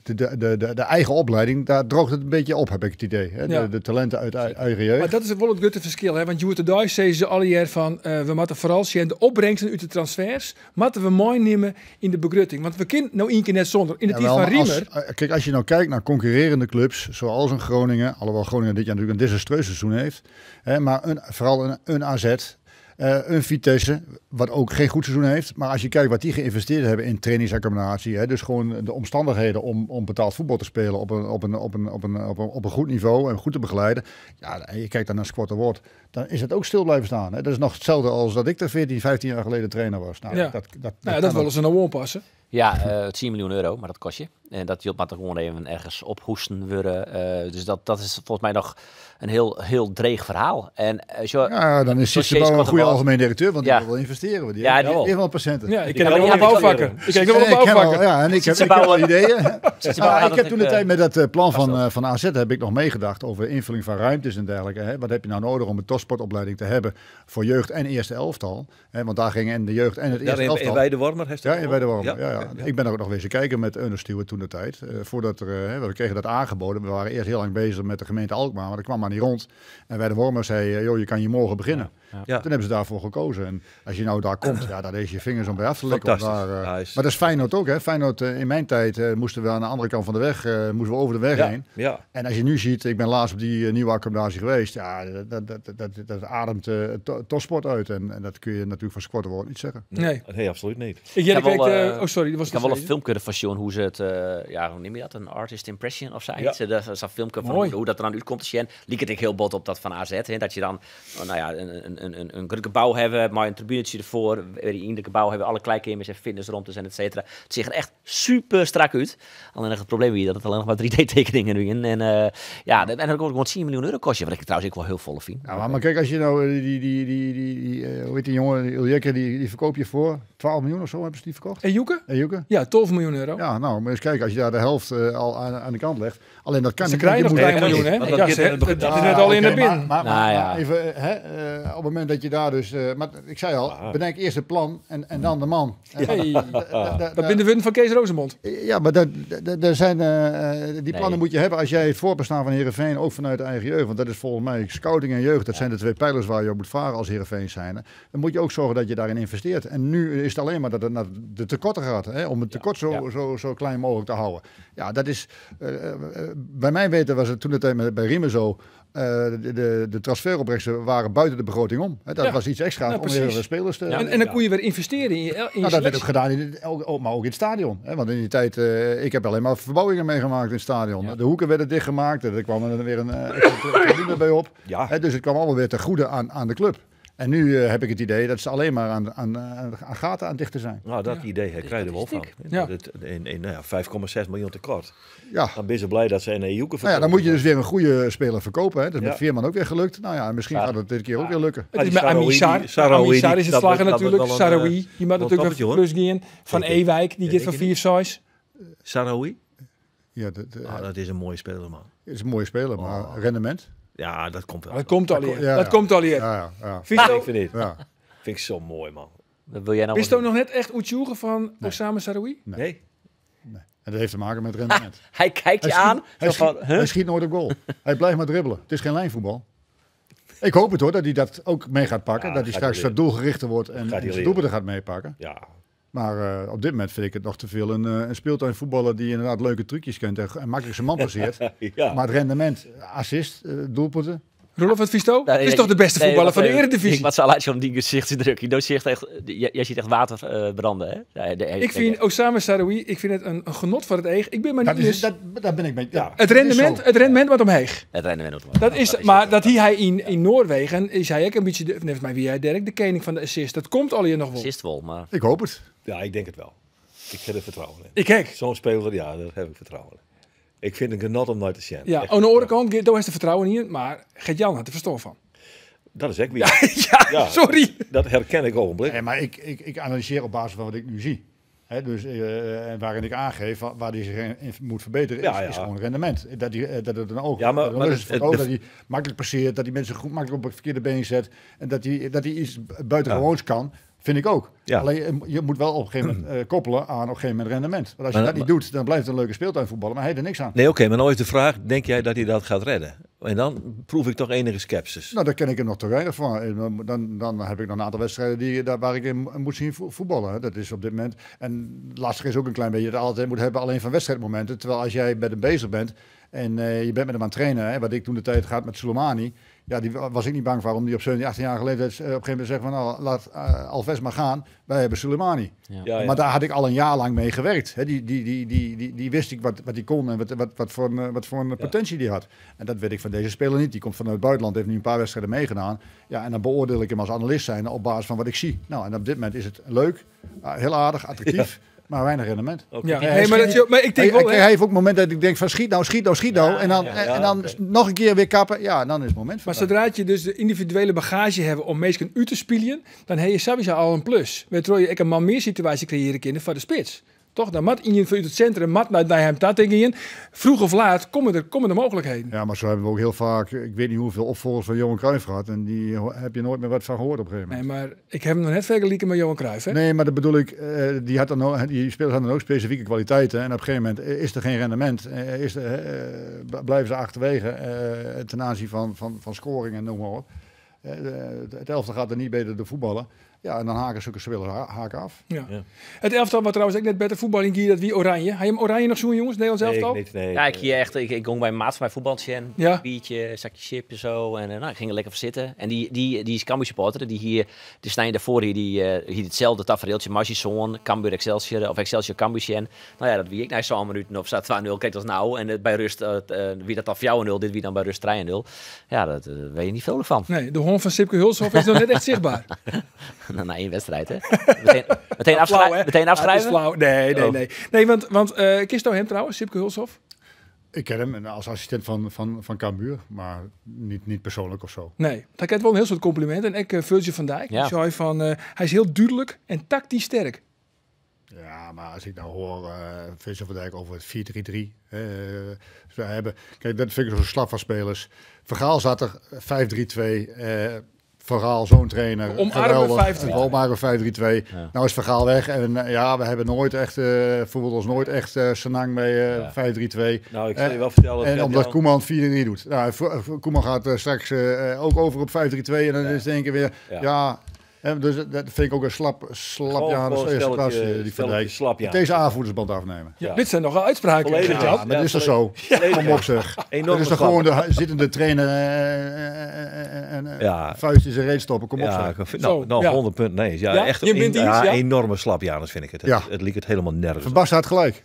de eigen opleiding, daar droogt het een beetje op, heb ik het idee. Hè? Ja. De talenten uit eigen jeugd. Maar dat is wel het grote verschil. Hè? Want Joert de Dijs zei ze alle jaar van... we moeten vooral zien de opbrengsten uit de transfers... moeten we mooi nemen in de begrutting. Want we kunnen nou één keer net zonder. In de tijd van Riemer... Kijk, als je nou kijkt naar concurrerende clubs, zoals een Groningen, alhoewel Groningen dit jaar natuurlijk een desastreus seizoen heeft, hè, maar vooral een AZ, Een Vitesse, wat ook geen goed seizoen heeft. Maar als je kijkt wat die geïnvesteerd hebben in trainingsaccommodatie. Hè, dus gewoon de omstandigheden om betaald voetbal te spelen op een goed niveau en goed te begeleiden. Ja, en je kijkt dan naar Squad Award. Dan is het ook stil blijven staan. Hè. Dat is nog hetzelfde als dat ik er 14, 15 jaar geleden trainer was. Nou, Ja. Dat willen ze nou aanpassen. Ja, 10 miljoen euro, maar dat kost je. En dat je maar gewoon even ergens ophoesten worden. Dus dat is volgens mij nog een heel dreig verhaal. En ja, dan is Sisse wel een goede algemeen directeur, want die wil wel investeren. Die heeft wel patiënten. Ja, ik ken wel bouwvakken. Ja, en ik heb wel ideeën. Ik heb toen de tijd met dat plan van AZ heb ik nog meegedacht over invulling van ruimtes en dergelijke. Hè. Wat heb je nou nodig om een topsportopleiding te hebben voor jeugd en eerste elftal? Hè, want daar gingen de jeugd en het eerste elftal. In Weidewormer? Ja, in Weidewormer. Ja. Ik ben er ook nog wezen kijken met Ernest Stewart toen de tijd. Voordat we kregen dat aangeboden. We waren eerst heel lang bezig met de gemeente Alkmaar, maar dat kwam maar niet rond. En Weidewormer zei, joh, je kan hier morgen beginnen. Ja. Toen hebben ze daarvoor gekozen. En als je nou daar komt, dan is je vingers om bij af te likken. Maar dat is Feyenoord ook. Hè. Feyenoord, in mijn tijd moesten we aan de andere kant van de weg, moesten we over de weg heen. Ja. En als je nu ziet, ik ben laatst op die nieuwe accommodatie geweest. Ja, dat ademt topsport uit. En dat kun je natuurlijk van Squad Award niet zeggen. Nee, absoluut niet. Ik kan wel een filmpje ervan zien hoe ze het, hoe neem je dat? Een artist impression of zoiets. Ja. Dat is een filmpje van hoe dat er dan uitkomt te zien. Liek het ik heel bot op dat van AZ. Hè, dat je dan een gebouw hebben, maar een tribunetje ervoor. In de gebouw hebben alle kleedkamers en fitnessruimtes en et cetera. Het ziet er echt super strak uit. Alleen nog het probleem is dat het alleen nog maar 3D-tekeningen nu in. En en dan komt gewoon 10 miljoen euro kost je. Wat ik trouwens ook wel heel volle vind. Ja, maar kijk, als je nou hoe heet die jongen, Iljekke, die verkoop je voor 12 miljoen of zo hebben ze die verkocht. Ejuke? Ja, 12 miljoen euro. Ja, nou, maar eens kijken, als je daar de helft al aan de kant legt. Alleen dat kan ze krijgen nog 3 miljoen, hè? Dat is net al in de bin. Maar even, op het moment dat je daar dus... maar ik zei al, bedenk eerst het plan en dan de man. Dat ben de win van Kees Rozemond. Ja, maar er zijn, die plannen moet je hebben als jij het voorbestaan van Heerenveen, ook vanuit de eigen jeugd. Want dat is volgens mij scouting en jeugd. Dat zijn de twee pijlers waar je op moet varen als Heerenveen zijn. Dan moet je ook zorgen dat je daarin investeert. En nu is het alleen maar dat het naar de tekorten gaat. Hè, om het tekort zo klein mogelijk te houden. Ja, dat is... bij mij weten was het toen het bij Riemen zo... de transferopbrengsten waren buiten de begroting om. Dat was iets extra om weer spelers te... En dan kon je weer investeren in je dat werd ook gedaan, maar ook in het stadion. Hè? Want in die tijd, ik heb alleen maar verbouwingen meegemaakt in het stadion. Ja. De hoeken werden dichtgemaakt, er kwam er weer een tribune bij op. Ja. Dus het kwam allemaal weer ten goede aan de club. En nu heb ik het idee dat ze alleen maar aan gaten aan dichten zijn. Nou, dat idee krijg je er wel van. Ja. In 5,6 miljoen tekort. Ja. Dan ben je blij dat ze een Ejuke verkopen. Dan moet je dus weer een goede speler verkopen. Hè. Dat is met Veerman ook weer gelukt. Nou ja, misschien gaat het dit keer ook weer lukken. Het is met Amissar is het slagen natuurlijk. Sarawi, die moet natuurlijk een plus gaan. Van Ewijk, die gaat van 4-6. Sarawi? Ja, dat is een mooie speler, man. Het is een mooie speler, maar rendement? Ja, dat komt wel. Dat komt al hier. Ja. Vind ik zo mooi, man. Wil jij nou is het nog net echt uitjoegen van Osama Sarawi? Nee. En dat heeft te maken met rendement. Hij kijkt je aan. Hij schiet nooit op goal. Hij blijft maar dribbelen. Het is geen lijnvoetbal. Ik hoop het hoor, dat hij dat ook mee gaat pakken. Dat hij straks wat doelgerichter wordt en zijn doelpunten gaat meepakken. Ja. Maar op dit moment vind ik het nog te veel een speeltuinvoetballer die inderdaad leuke trucjes kent en makkelijk zijn man passeert. Maar het rendement, assist, doelpunten. Rolf, wat Visto? Dat is toch de beste voetballer van de Eredivisie? Wat zal uit zo'n die gezichtsdruk? Jij ziet echt water branden, hè? Ik vind Osama Sarawi, ik vind het een genot voor het eeg. Ik ben maar niet dat ben ik mee. Ja, het rendement wat omheeg. Het rendement dat is, maar dat hij in Noorwegen is hij ook een beetje, neemt mij wie jij Dirk, de koning van de assist. Dat komt al hier nog wel. Assist wel, maar... Ik hoop het. Ja, ik denk het wel. Ik heb er vertrouwen in. Ik kijk. Zo'n speler, ja, daar heb ik vertrouwen in. Ik vind het genot om nooit te zien. Ja, aan de andere kant, daar is er vertrouwen in, maar Gert-Jan had er verstand van. Dat is echt weer. Ja, sorry. Dat herken ik ogenblik. Nee, maar ik analyseer op basis van wat ik nu zie. Hè, dus waarin ik aangeef waar hij zich moet verbeteren, is gewoon rendement. Dat het een oog dat hij makkelijk passeert, dat hij mensen goed makkelijk op het verkeerde been zet en dat hij iets buitengewoons kan. Vind ik ook. Ja. Alleen je moet wel op een gegeven moment koppelen aan op een gegeven moment rendement. Want als je dat niet doet, dan blijft het een leuke speeltuinvoetballer, maar hij heeft er niks aan. Nee, oké, maar nou is de vraag, denk jij dat hij dat gaat redden? En dan proef ik toch enige sceptisch. Nou, daar ken ik hem nog te weinig van. Dan heb ik nog een aantal wedstrijden waar ik in moet zien voetballen. Dat is op dit moment. En lastig is ook een klein beetje dat je het altijd moet hebben alleen van wedstrijdmomenten. Terwijl als jij met hem bezig bent en je bent met hem aan het trainen, wat ik toen de tijd gaat met Soleimani. Ja, die was ik niet bang voor om die op 17, 18-jarige leeftijd op een gegeven moment te zeggen van nou, laat Alves maar gaan. Wij hebben Soleimani. Ja. Maar daar had ik al een jaar lang mee gewerkt. Hè. Die wist ik wat die kon en wat voor een potentie die had. En dat weet ik van deze speler niet. Die komt vanuit het buitenland, heeft nu een paar wedstrijden meegedaan. Ja, en dan beoordeel ik hem als analist zijn op basis van wat ik zie. Nou, en op dit moment is het leuk, heel aardig, attractief. Maar weinig rendement. Ja. Maar ik denk wel... Hij heeft ook momenten dat ik denk van schiet nou. En dan nog een keer weer kappen. Ja, dan is het moment. Maar zodra je dus de individuele bagage hebt om mensen u te spelen, dan heb je sowieso al een plus. Waardoor je een man meer situatie creëren kan voor de spits. Toch? Dan mat in je vanuit het centrum, mat naar hem dat denk je. Vroeg of laat komen er mogelijkheden. Ja, maar zo hebben we ook heel vaak, ik weet niet hoeveel opvolgers van Johan Cruijff gehad. En die heb je nooit meer wat van gehoord op een gegeven moment. Nee, maar ik heb hem nog net vergeleken met Johan Cruijff. Hè? Nee, maar dat bedoel ik, die spelers hadden ook specifieke kwaliteiten. En op een gegeven moment is er geen rendement. Blijven ze achterwege ten aanzien van scoring en noem maar op. Het elftal gaat er niet beter door voetballen. Ja, en dan haken zulke spelers haken af. Ja. Het elftal wat trouwens ook net beter voetbal in dat wie oranje. Heb je hem oranje nog zo'n jongens, Nederlands elftal? Nee. Ja, ik ging bij een maat van mijn voetbaltje en een biertje, zakje chip en zo. En ik ging er lekker voor zitten. En die is Cambuur supporter. Die snijden daarvoor hier hetzelfde tafereeltje. Margison, Cambuur Excelsior of Excelsior Cambuur. Nou ja, dat wie ik na zo'n minuten of staat 2-0. Kijk, dat is nou. En bij rust, wie dat al 4-0, dit wie dan bij rust 3-0. Ja, dat weet je niet veel van. Nee, de hond van Sipke Hulshoff is nog net echt zichtbaar. Na één wedstrijd, hè? Meteen afschrijven? Het is flauw. Nee, want kist hem trouwens, Sipke Hulshoff? Ik ken hem als assistent van Cambuur, maar niet persoonlijk of zo. Nee, dat kent wel een heel soort compliment. En ik Virgil van Dijk, die zei van, hij is heel duidelijk en tactisch sterk. Ja, maar als ik nou hoor Virgil van Dijk over het 4-3-3. Kijk, dat vind ik zo'n slap van spelers. Vergaal zat er 5-3-2. Vergaal, zo'n trainer. Omarmen 5-3-2. Nou is Vergaal weg. En we hebben nooit echt, voelt ons nooit echt senang bij 5-3-2. Nou, ik zal je wel vertellen. En omdat Koeman 4-3 doet. Nou, Koeman gaat straks ook over op 5-3-2. En dan is het één keer weer, dus dat vind ik ook een slapjaar de eerste klas. Die Van Dijk. Deze aanvoerdersband afnemen. Ja. Dit zijn nogal uitspraken. Ja, maar dat is toch zo. Kom op zeg. Dat is toch gewoon de zittende trainer en vuist in zijn reet stoppen. Kom op zeg. 100 punten. Nee, echt enorme slapjaners vind ik het. Het liep het helemaal nergens. Van Basten had gelijk.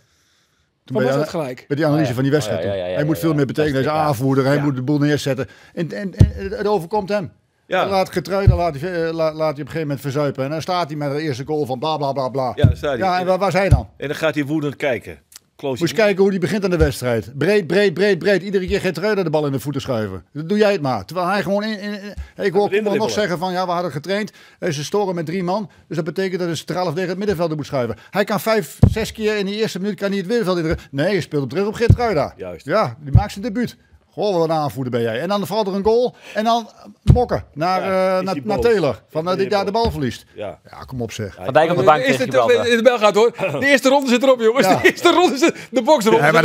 Van Basten had gelijk. Bij die analyse van die wedstrijd. Hij moet veel meer betekenen. Hij is aanvoerder. Hij moet de boel neerzetten. En het overkomt hem. Ja. Dan laat Geertruiden laat hij op een gegeven moment verzuipen. En dan staat hij met de eerste goal van bla bla bla bla. Ja, en waar is hij dan? En dan gaat hij woedend kijken. Moet je kijken hoe hij begint aan de wedstrijd. Breed. Iedere keer Geertruiden de bal in de voeten schuiven. Dat doe jij het maar. Terwijl hij gewoon ik hoor Koeman nog zeggen van we hadden getraind. Ze storen met 3 man. Dus dat betekent dat een centraal tegen het middenveld moet schuiven. Hij kan 5, 6 keer in de eerste minuut kan hij het middenveld in. Nee, je speelt op terug op Geertruiden. Juist. Ja, die maakt zijn debuut. Goh, wat een aanvoerder ben jij. En dan valt er een goal. En dan mokken naar Taylor. Van die daar de bal verliest. Ja, kom op zeg. Van Dijk op de bank tegen Gibraltar. In de bel gaat hoor. De eerste ronde zit erop jongens. De eerste ronde zit de box erop. Ja, maar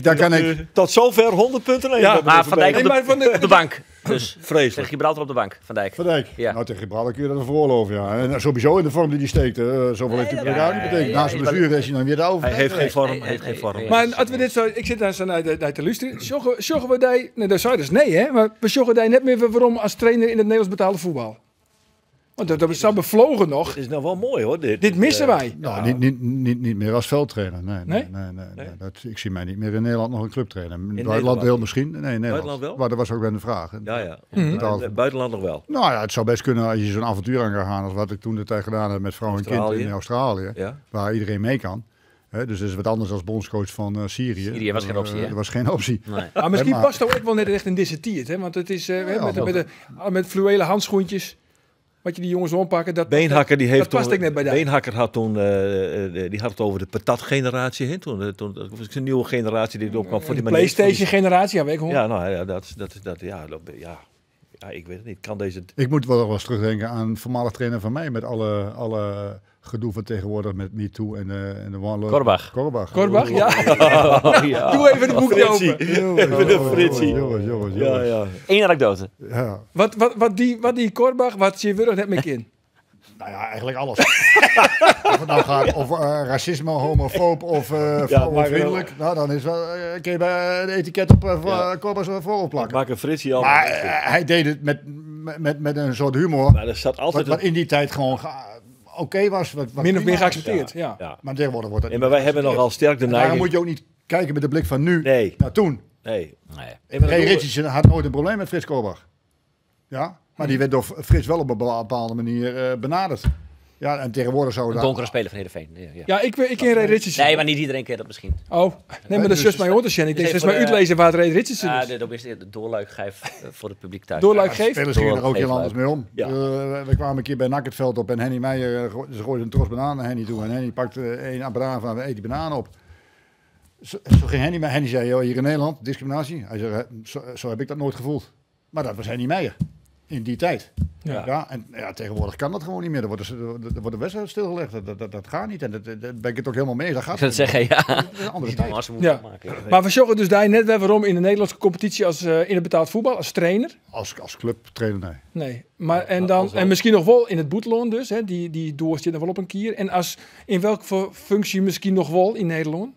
daar kan ik. Tot zover 100 punten. Ja, maar Van Dijk op de bank. Dus vreselijk. Tegen Gibraltar op de bank, Van Dijk. Ja. Nou, tegen Gibraltar kun je dat veroorloven, ja. En sowieso in de vorm die hij steekt. Zoveel heeft hij niet betekend. Na zijn blessure is hij dan weer over. Hij heeft geen vorm. Maar als we dit zo... Ik zit daar zo naar te luisteren. Sjoggen we die... Nee, dat zou dus nee, hè. Maar we sjoggen die net meer waarom als trainer in het Nederlands betaalde voetbal. Want dat is zo bevlogen nog. Het is nou wel mooi hoor. Dit missen wij. Nou, niet meer als veldtrainer. Nee. Ik zie mij niet meer in Nederland nog een clubtrainer. In buitenland heel misschien. Nee, Nederland wel. Maar dat was ook wel een vraag. Ja. Buitenland nog wel. Nou ja, het zou best kunnen als je zo'n avontuur aan gaat gaan. Als wat ik toen de tijd gedaan heb met vrouw en kind in Australië. Waar iedereen mee kan. Dus dat is wat anders dan bondscoach van Syrië. Syrië was geen optie, hè? Dat was geen optie. Nee. Maar misschien past dat ook wel net echt in deze tijd. Want het is met fluwelen handschoentjes... Wat je die jongens ompakken, Beenhakker die heeft dat past ik net bij dat. Beenhakker had toen, die had het over de patat-generatie. Toen was een nieuwe generatie die opkwam voor die PlayStation-generatie, weet ik Ja, nou ja, ik weet het niet. Kan deze... Ik moet wel eens terugdenken aan een voormalig trainer van mij met alle gedoe van tegenwoordig met MeToo en de One Korbach, ja. Doe even de boek open. Even de Fritsie. Jongens. Eén anekdote. Ja. Wat die Korbach, wat je wil net mee in? Nou ja, eigenlijk alles. Of het nou gaat over racisme, homofoob of vrouwenvriendelijk. Nou, dan is wel, kun je bij een etiket op Korbers voorop plakken. Maak een Fritsie al. Maar hij deed het met een soort humor. Maar er zat altijd Wat in die tijd gewoon oké was. Wat Min of meer prima geaccepteerd, was. ja. Maar tegenwoordig wordt dat maar wij hebben nogal sterk de En daarom neiging. moet je ook niet kijken met de blik van nu Nee. naar toen. Nee. Nee. Ray Richardson had nooit een probleem met Frits Korbach. Ja, maar die werd door Frits wel op een bepaalde manier benaderd. Ja, en tegenwoordig zou Een dat... donkere speler van Heerenveen. Ja. Ja, ik ken Ray Richardson. Nee, maar niet iedereen kent dat misschien. Oh, nee, maar dat is juist mijn onderscheid. Ik denk, Dus dat is maar even uitlezen waar het Ray Richardson Ja, is. de doorluik geef voor het publiek thuis. Doorluik Ja, geeft. spelers gingen er ook heel Doorgeven anders mee om. Ja. We kwamen een keer bij NAC het veld op en Henny Meijer ze gooide een tros bananen naar Henny toe. En Henny pakte een banaan van, eet die banaan op. Zo ging Henny, maar Henny zei, joh, hier in Nederland, discriminatie. Hij zei, zo heb ik dat nooit gevoeld. Maar dat was Henny Meijer. In die tijd. Ja. En tegenwoordig kan dat gewoon niet meer. Er wordt de wedstrijd stilgelegd. Dat gaat niet. En daar ben ik het ook helemaal mee. Dat gaat Ik zou het zeggen, ja. Dat is een andere tijd. Als ze moeten Ja. maken. Maar we zorgen dus daar net wel waarom in de Nederlandse competitie als in het betaald voetbal, als trainer. Als club trainer, nee. Nee, maar en misschien nog wel in het boetloon dus, hè, die doorst er wel op een kier. En in welke functie misschien nog wel in Nederland?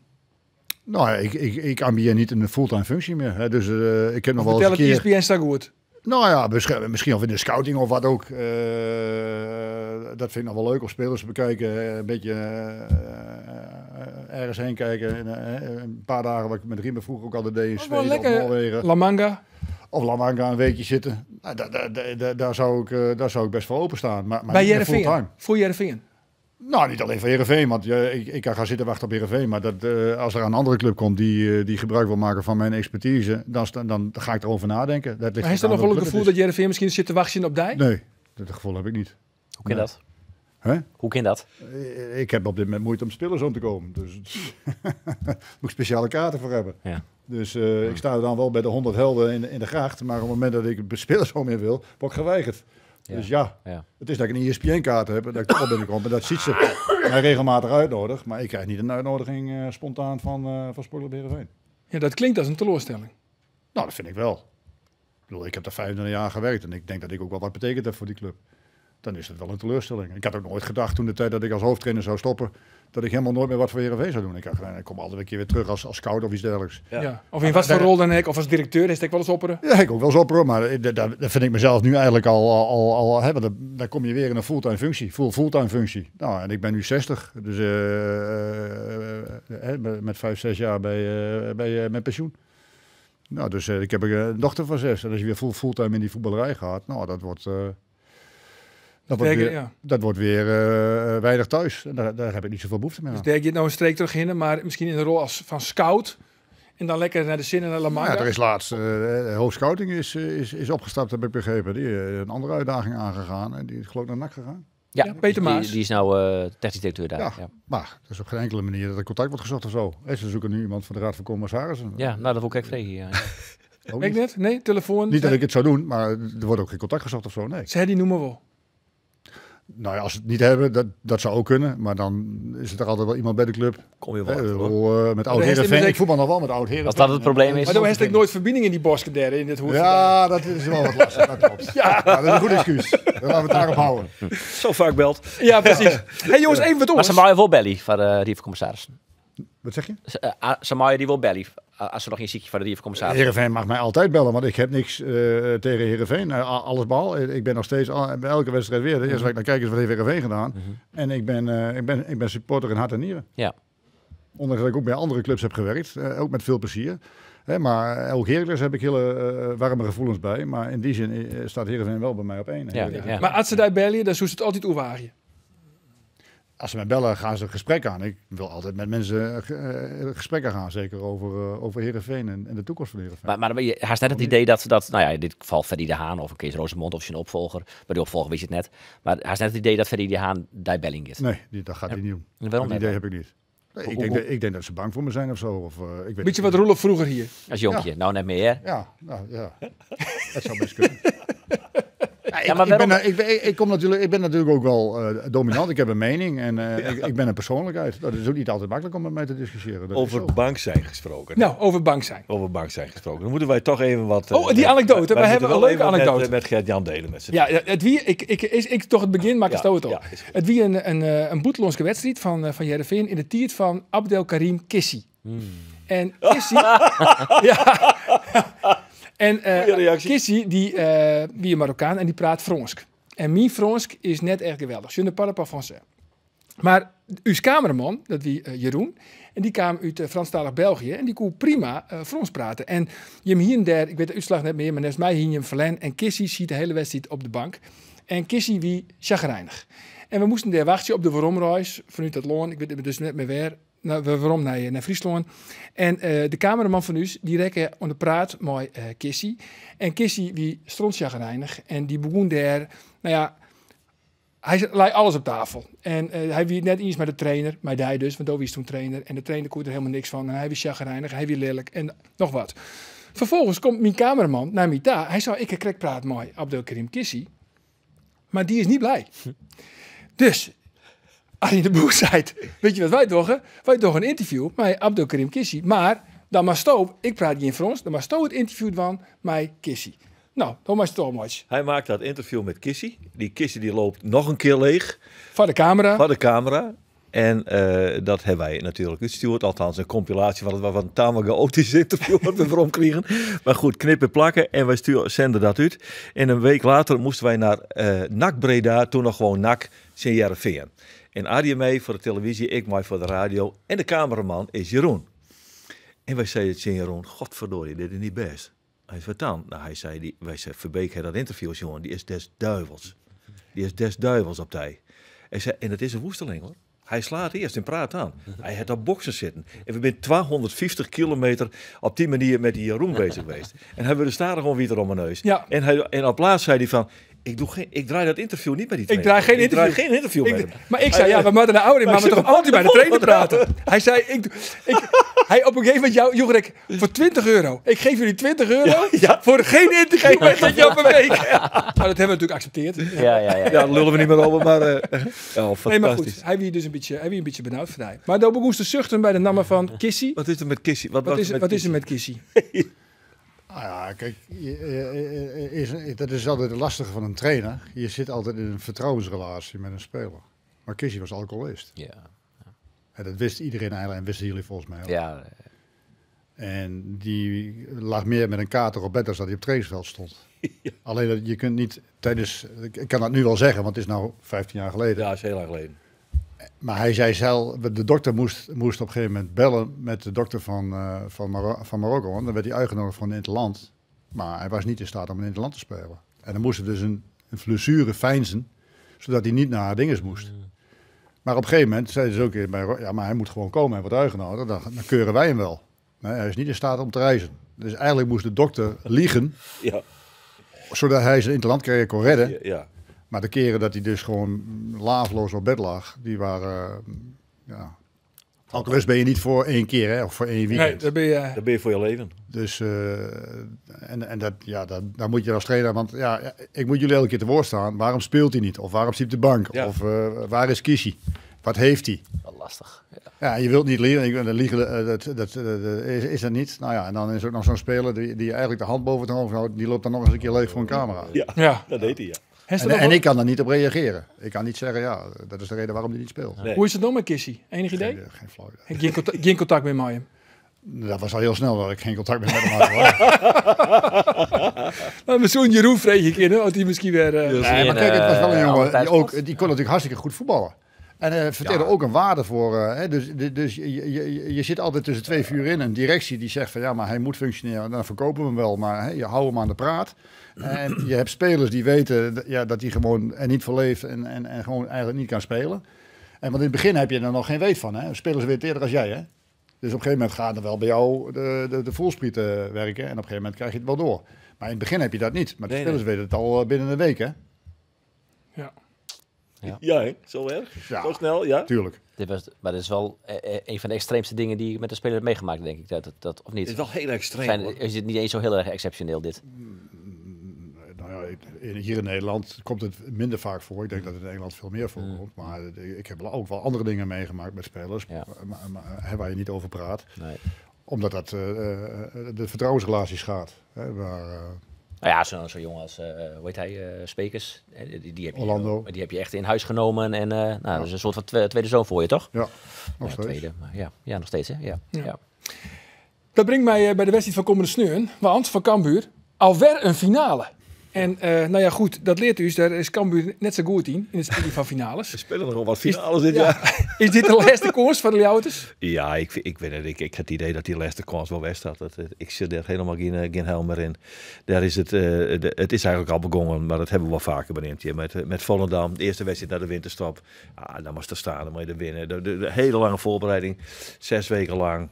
Nou, ik ambieer niet een fulltime functie meer. Hè. Dus ik heb nog wel eens Vertel een het keer... ESPN staat goed. Nou ja, misschien of in de scouting of wat ook. Dat vind ik nog wel leuk om spelers te bekijken. Een beetje ergens heen kijken. Een paar dagen wat ik met Riemen vroeger ook altijd deed in Dat is wel Zweden of lekker. Noorwegen. La Manga. Of La Manga een weekje zitten. Nou, daar zou ik best voor openstaan. Maar Bij niet meer fulltime. Heerenveen. Voor Heerenveen. Nou, niet alleen voor Heerenveen, want ik kan gaan zitten wachten op Heerenveen. Maar als er een andere club komt die gebruik wil maken van mijn expertise, dan ga ik erover nadenken. Dat ligt Maar heeft er aan nog wel welke een club gevoel dat Heerenveen misschien zit te wachten op die? Nee, dat gevoel heb ik niet. Hoe kan dat? Hè? Hoe kan dat? Ik heb op dit moment moeite om spelers om te komen. Dus moet ik speciale kaarten voor hebben. Ja. Dus ik sta dan wel bij de 100 helden in de gracht. Maar op het moment dat ik spelers om in wil, word ik geweigerd. Ja. Dus ja, Ja. het is dat ik een ESPN-kaart heb. Dat ik toch wel binnenkom. En dat ziet ze mij regelmatig uitnodigt. Maar ik krijg niet een uitnodiging spontaan van Sportclub Heerenveen. Ja, dat klinkt als een teleurstelling. Nou, dat vind ik wel. Ik bedoel, ik heb daar 25 jaar gewerkt. En ik denk dat ik ook wel wat betekend heb voor die club. Dan is het wel een teleurstelling. Ik had ook nooit gedacht toen de tijd dat ik als hoofdtrainer zou stoppen, dat ik helemaal nooit meer wat voor Heerenveen zou doen. Ik kom altijd een keer weer terug als scout of iets dergelijks. Ja. Ja. Of in wat voor rol dan ook, of als directeur, is het wel eens opperen. Ja, ik ook wel eens op hoor, maar daar vind ik mezelf nu eigenlijk al hè, want dan kom je weer in een fulltime functie, fulltime functie. Nou, en ik ben nu 60, dus met 5, 6 jaar met pensioen. Nou, dus ik heb een dochter van 6 en als je weer fulltime in die voetballerij gaat, nou, dat wordt... Dat wordt weer weinig thuis. En daar heb ik niet zoveel behoefte meer aan. Dus denk je nou een streek terug in, maar misschien in de rol van scout. En dan lekker naar de zin en naar La Manga. Ja, er is laatst, hoofdscouting is opgestapt, heb ik begrepen. Die een andere uitdaging aangegaan. En die is geloof ik naar NAC gegaan. Ja, Peter Maas. Die is nou technisch directeur daar. Ja, Ja. maar er is op geen enkele manier dat er contact wordt gezocht of zo. Ze zoeken nu iemand van de Raad van Commissarissen. Ja, nou dat wil ik even vregen hier. Ja. Ook Weet ik net? Nee, telefoon. Niet dat ik het zou doen, maar er wordt ook geen contact gezocht of zo, nee. Ze die noemen wel. Nou ja, als ze het niet hebben, dat zou ook kunnen. Maar dan is er altijd wel iemand bij de club. Kom je wel. Met oud Heerenveen. Ik voetbal nog wel met oud Heerenveen. Als dat het probleem is. Maar dan heeft ik nooit verbinding in die bosken daar in dit hoofd. Ja, dat is wel wat lastig. Dat klopt. Ja, dat is een goed excuus. Dan laten we het daarop houden. Zo vaak belt. Ja, precies. Hey jongens, even wat Maar ons. Samaya wil belly van de Riefcommissarissen. Wat zeg je? Samaya die wil belly. Als er nog geen ziekje van de Riefcommissarissen. Heerenveen mag mij altijd bellen, want ik heb niks tegen Heerenveen. Alles behalve. Ik ben nog steeds bij elke wedstrijd weer. Eerst wat ik naar kijk is wat heeft Heerenveen gedaan. En ik ben supporter in hart en nieren. Ja. Ondanks dat ik ook bij andere clubs heb gewerkt. Ook met veel plezier. Maar ook Heracles heb ik hele warme gevoelens bij. Maar in die zin staat Heerenveen wel bij mij op één. Ja. Maar als ze daar bellen, dan zoekt het altijd oerwagen. Als ze mij bellen, gaan ze een gesprek aan. Ik wil altijd met mensen gesprekken gaan. Zeker over Heerenveen en de toekomst van Heerenveen. Maar hij heeft net het idee dat, nou ja, in dit geval Ferdy de Haan of een Kees Rosemond of zijn opvolger. Bij de opvolger weet je het net. Maar hij heeft net het idee dat Ferdy de Haan daar belling is. Nee, dat gaat hij niet doen. En waarom Dat niet? idee heb ik niet. Nee, ik denk dat ze bang voor me zijn of zo. Of, ik weet Weet je niet. wat Roelof vroeger hier? Als jonkje. Nou, net meer. Ja, nou ja. Dat zou best kunnen. Ja, maar ik ben natuurlijk ook wel dominant. Ik heb een mening en ik ben een persoonlijkheid. Dat is ook niet altijd makkelijk om met mij te discussiëren. Dat is Over zo. bank zijn gesproken. Nou, over bank zijn. Over bank zijn gesproken. Dan moeten wij toch even wat... Die anekdote. We hebben een leuke anekdote. Met Gert-Jan delen met z'n Ja, het wie, ik toch het begin maak een stoot op. ja, is goed. Het wie een boetelonske wedstrijd van Heerenveen in de tiert van Abdelkarim Kissi. En Kissi... ja. En Goeie reactie. Kissi, die wie een Marokkaan en die praat Fransk. En mijn Fransk is net echt geweldig. Je ne parle pas français. Maar uw cameraman, dat wie Jeroen, en die kwam uit Franstalig België en die kon prima Frans praten. En je hem hier en daar, ik weet de uitslag net meer, maar net mij hier je hem verlen. En Kissi ziet de hele wedstrijd op de bank. En Kissi wie chagrijnig. En we moesten daar wachten op de Waromreis vanuit het loon. Ik weet het dus net meer weer. Nou, we waarom naar Friesland. En de cameraman van ons, die rekken aan de praat met Kissi. En Kissi wie strontchagrijnig. En die begon daar, nou ja, hij lei alles op tafel. En hij wie net eens met de trainer, maar hij dus, want Dovi is toen trainer. En de trainer kon er helemaal niks van. En hij was chagrijnig, hij wie lelijk en nog wat. Vervolgens komt mijn cameraman naar mij daar. Hij zou ik een krek praat met Abdelkarim Kissi. Maar die is niet blij. Dus... Arjen de Boer zei, weet je wat wij doen? Wij doen een interview met Abdelkarim Kissi. Maar dan maar stoop, ik praat niet in Frans, dan maar stoop het interview van met Kissi. Nou, dan maar stoop mooi. Hij maakt dat interview met Kissi. Die Kissi die loopt nog een keer leeg. Van de camera. Van de camera. En dat hebben wij natuurlijk uitgestuurd. Althans, een compilatie van het een tamelijk chaotisch interview wat we erom kregen. Maar goed, knippen, plakken en wij zenden dat uit. En een week later moesten wij naar NAC Breda. Toen nog gewoon NAC Heerenveen. En Arjen mee voor de televisie, ik mij voor de radio. En de cameraman is Jeroen. En wij zeiden tegen Jeroen, godverdorie, dit is niet best. Hij zei, wat dan? Nou, wij zei, Verbeek had dat interview, jongen, die is des duivels. Die is des duivels op hij. Hij zei, en het is een woesteling hoor. Hij slaat eerst en praat aan. Hij had op boksen zitten. En we zijn 250 kilometer op die manier met die Jeroen bezig geweest. En hebben we de staren gewoon weer om mijn neus. Ja. En op laatst zei hij van... Ik draai dat interview niet met die trainer. draai geen interview. Geen interview met hem. Maar ik zei, ja, we moeten naar ouder, maar we toch altijd bij de trainer praten. Hij zei, hij op een gegeven moment, Jorek, voor €20. Ik geef jullie €20 voor geen interview met dat je op een week. Maar dat hebben we natuurlijk geaccepteerd. Ja. Ja, daar lullen we niet meer over, maar fantastisch. Nee, maar goed, hij wie dus een beetje benauwd voor hij. Maar dan begon te zuchten bij de namen van Kissi. Wat is er met Kissi? Wat is er met Kissi? Ah ja, kijk, dat is altijd het lastige van een trainer. Je zit altijd in een vertrouwensrelatie met een speler. Maar Kissi was alcoholist. Ja. En dat wist iedereen eigenlijk en wisten jullie volgens mij ook. Ja. En die lag meer met een kater op bed als dat hij op het trainingsveld stond. Alleen dat je kunt niet tijdens... Ik kan dat nu wel zeggen, want het is nou 15 jaar geleden. Ja, dat is heel lang geleden. Maar hij zei zelf, de dokter moest op een gegeven moment bellen met de dokter van Marokko. Want dan werd hij uitgenodigd voor een interland. Maar hij was niet in staat om een interland te spelen. En dan moest hij dus een blessure feinzen, zodat hij niet naar dinges moest. Maar op een gegeven moment zeiden ze ook weer bij, ja, maar hij moet gewoon komen en wordt uitgenodigd. Dan keuren wij hem wel. Nee, hij is niet in staat om te reizen. Dus eigenlijk moest de dokter liegen, Ja. zodat hij zijn interlandcarrière kon redden. Ja. Maar de keren dat hij dus gewoon laafloos op bed lag, die waren, ja... Alcoholist ben je niet voor 1 keer, hè, of voor 1 Nee, weekend. daar ben je... Dat ben je voor je leven. Dus, daar moet je als trainer, want ja, ik moet jullie elke keer te woord staan. Waarom speelt hij niet? Of waarom zit hij op de bank? Ja. Of waar is Kissi? Wat heeft hij? Wel lastig. Ja. Ja, je wilt niet liegen. Liegen, is dat niet. Nou ja, en dan is er ook nog zo'n speler die eigenlijk de hand boven het hoofd houdt. Die loopt dan nog eens een keer leeg voor een camera. Ja. Dat deed hij, ja. En ik kan daar niet op reageren. Ik kan niet zeggen, ja, dat is de reden waarom hij niet speelt. Nee. Hoe is het dan met Kissi? Enig idee? Geen flauw idee. Heb je geen contact met hem? Dat was al heel snel dat ik geen contact meer met hem had. Hoor. Nou, met zo'n Jeroen vreeg ik in, want die misschien weer... Nee, maar kijk, het was wel een jongen altijd die kon natuurlijk hartstikke goed voetballen. En vertelde ook een waarde voor. Dus je zit altijd tussen 2 vuur in. Een directie die zegt van ja, maar hij moet functioneren. Dan verkopen we hem wel, maar je houdt hem aan de praat. En je hebt spelers die weten dat hij gewoon er niet voor leeft en gewoon eigenlijk niet kan spelen. Want in het begin heb je er nog geen weet van. Hè? Spelers weten eerder als jij. Hè? Dus op een gegeven moment gaat er wel bij jou de voelspriet werken. En op een gegeven moment krijg je het wel door. Maar in het begin heb je dat niet. Maar de spelers weten het al binnen een week. Hè? Ja. Ja, hè? Zo erg? Ja. Zo snel, ja? Tuurlijk. Maar dit is wel een van de extreemste dingen die ik met de speler heb meegemaakt, denk ik. Dat, of niet? Het is wel heel extreem. Is het niet eens zo heel erg exceptioneel, dit? Nou ja, hier in Nederland komt het minder vaak voor. Ik denk dat het in Engeland veel meer voorkomt. Maar ik heb ook wel andere dingen meegemaakt met spelers. Ja. Waar je niet over praat. Nee. Omdat dat de vertrouwensrelaties gaat. Nou ja, zo'n jongen als, hoe heet hij, Spekers, die heb je, Orlando. Die heb je echt in huis genomen. En dat is een soort van tweede zoon voor je, toch? Ja, nog steeds. Tweede, maar ja, nog steeds, hè? Ja. Ja. Ja. Dat brengt mij bij de wedstrijd van komende sneun. Want van Cambuur alweer een finale. En nou ja, goed, dat leert u. Daar is Cambuur net zo goed in het spelen van finales. We spelen nog wel wat finales dit jaar. Is dit de laatste koers van de Ljouters? Ja, ik weet het. Ik heb het idee dat die laatste kans wel weg staat. Ik zit er helemaal geen helmer in. Daar is het is eigenlijk al begonnen, maar dat hebben we wel vaker benieuwd. Met Volendam, de eerste wedstrijd naar de winterstop. Dan moest er staan, dan moet je er winnen. De hele lange voorbereiding, 6 weken lang.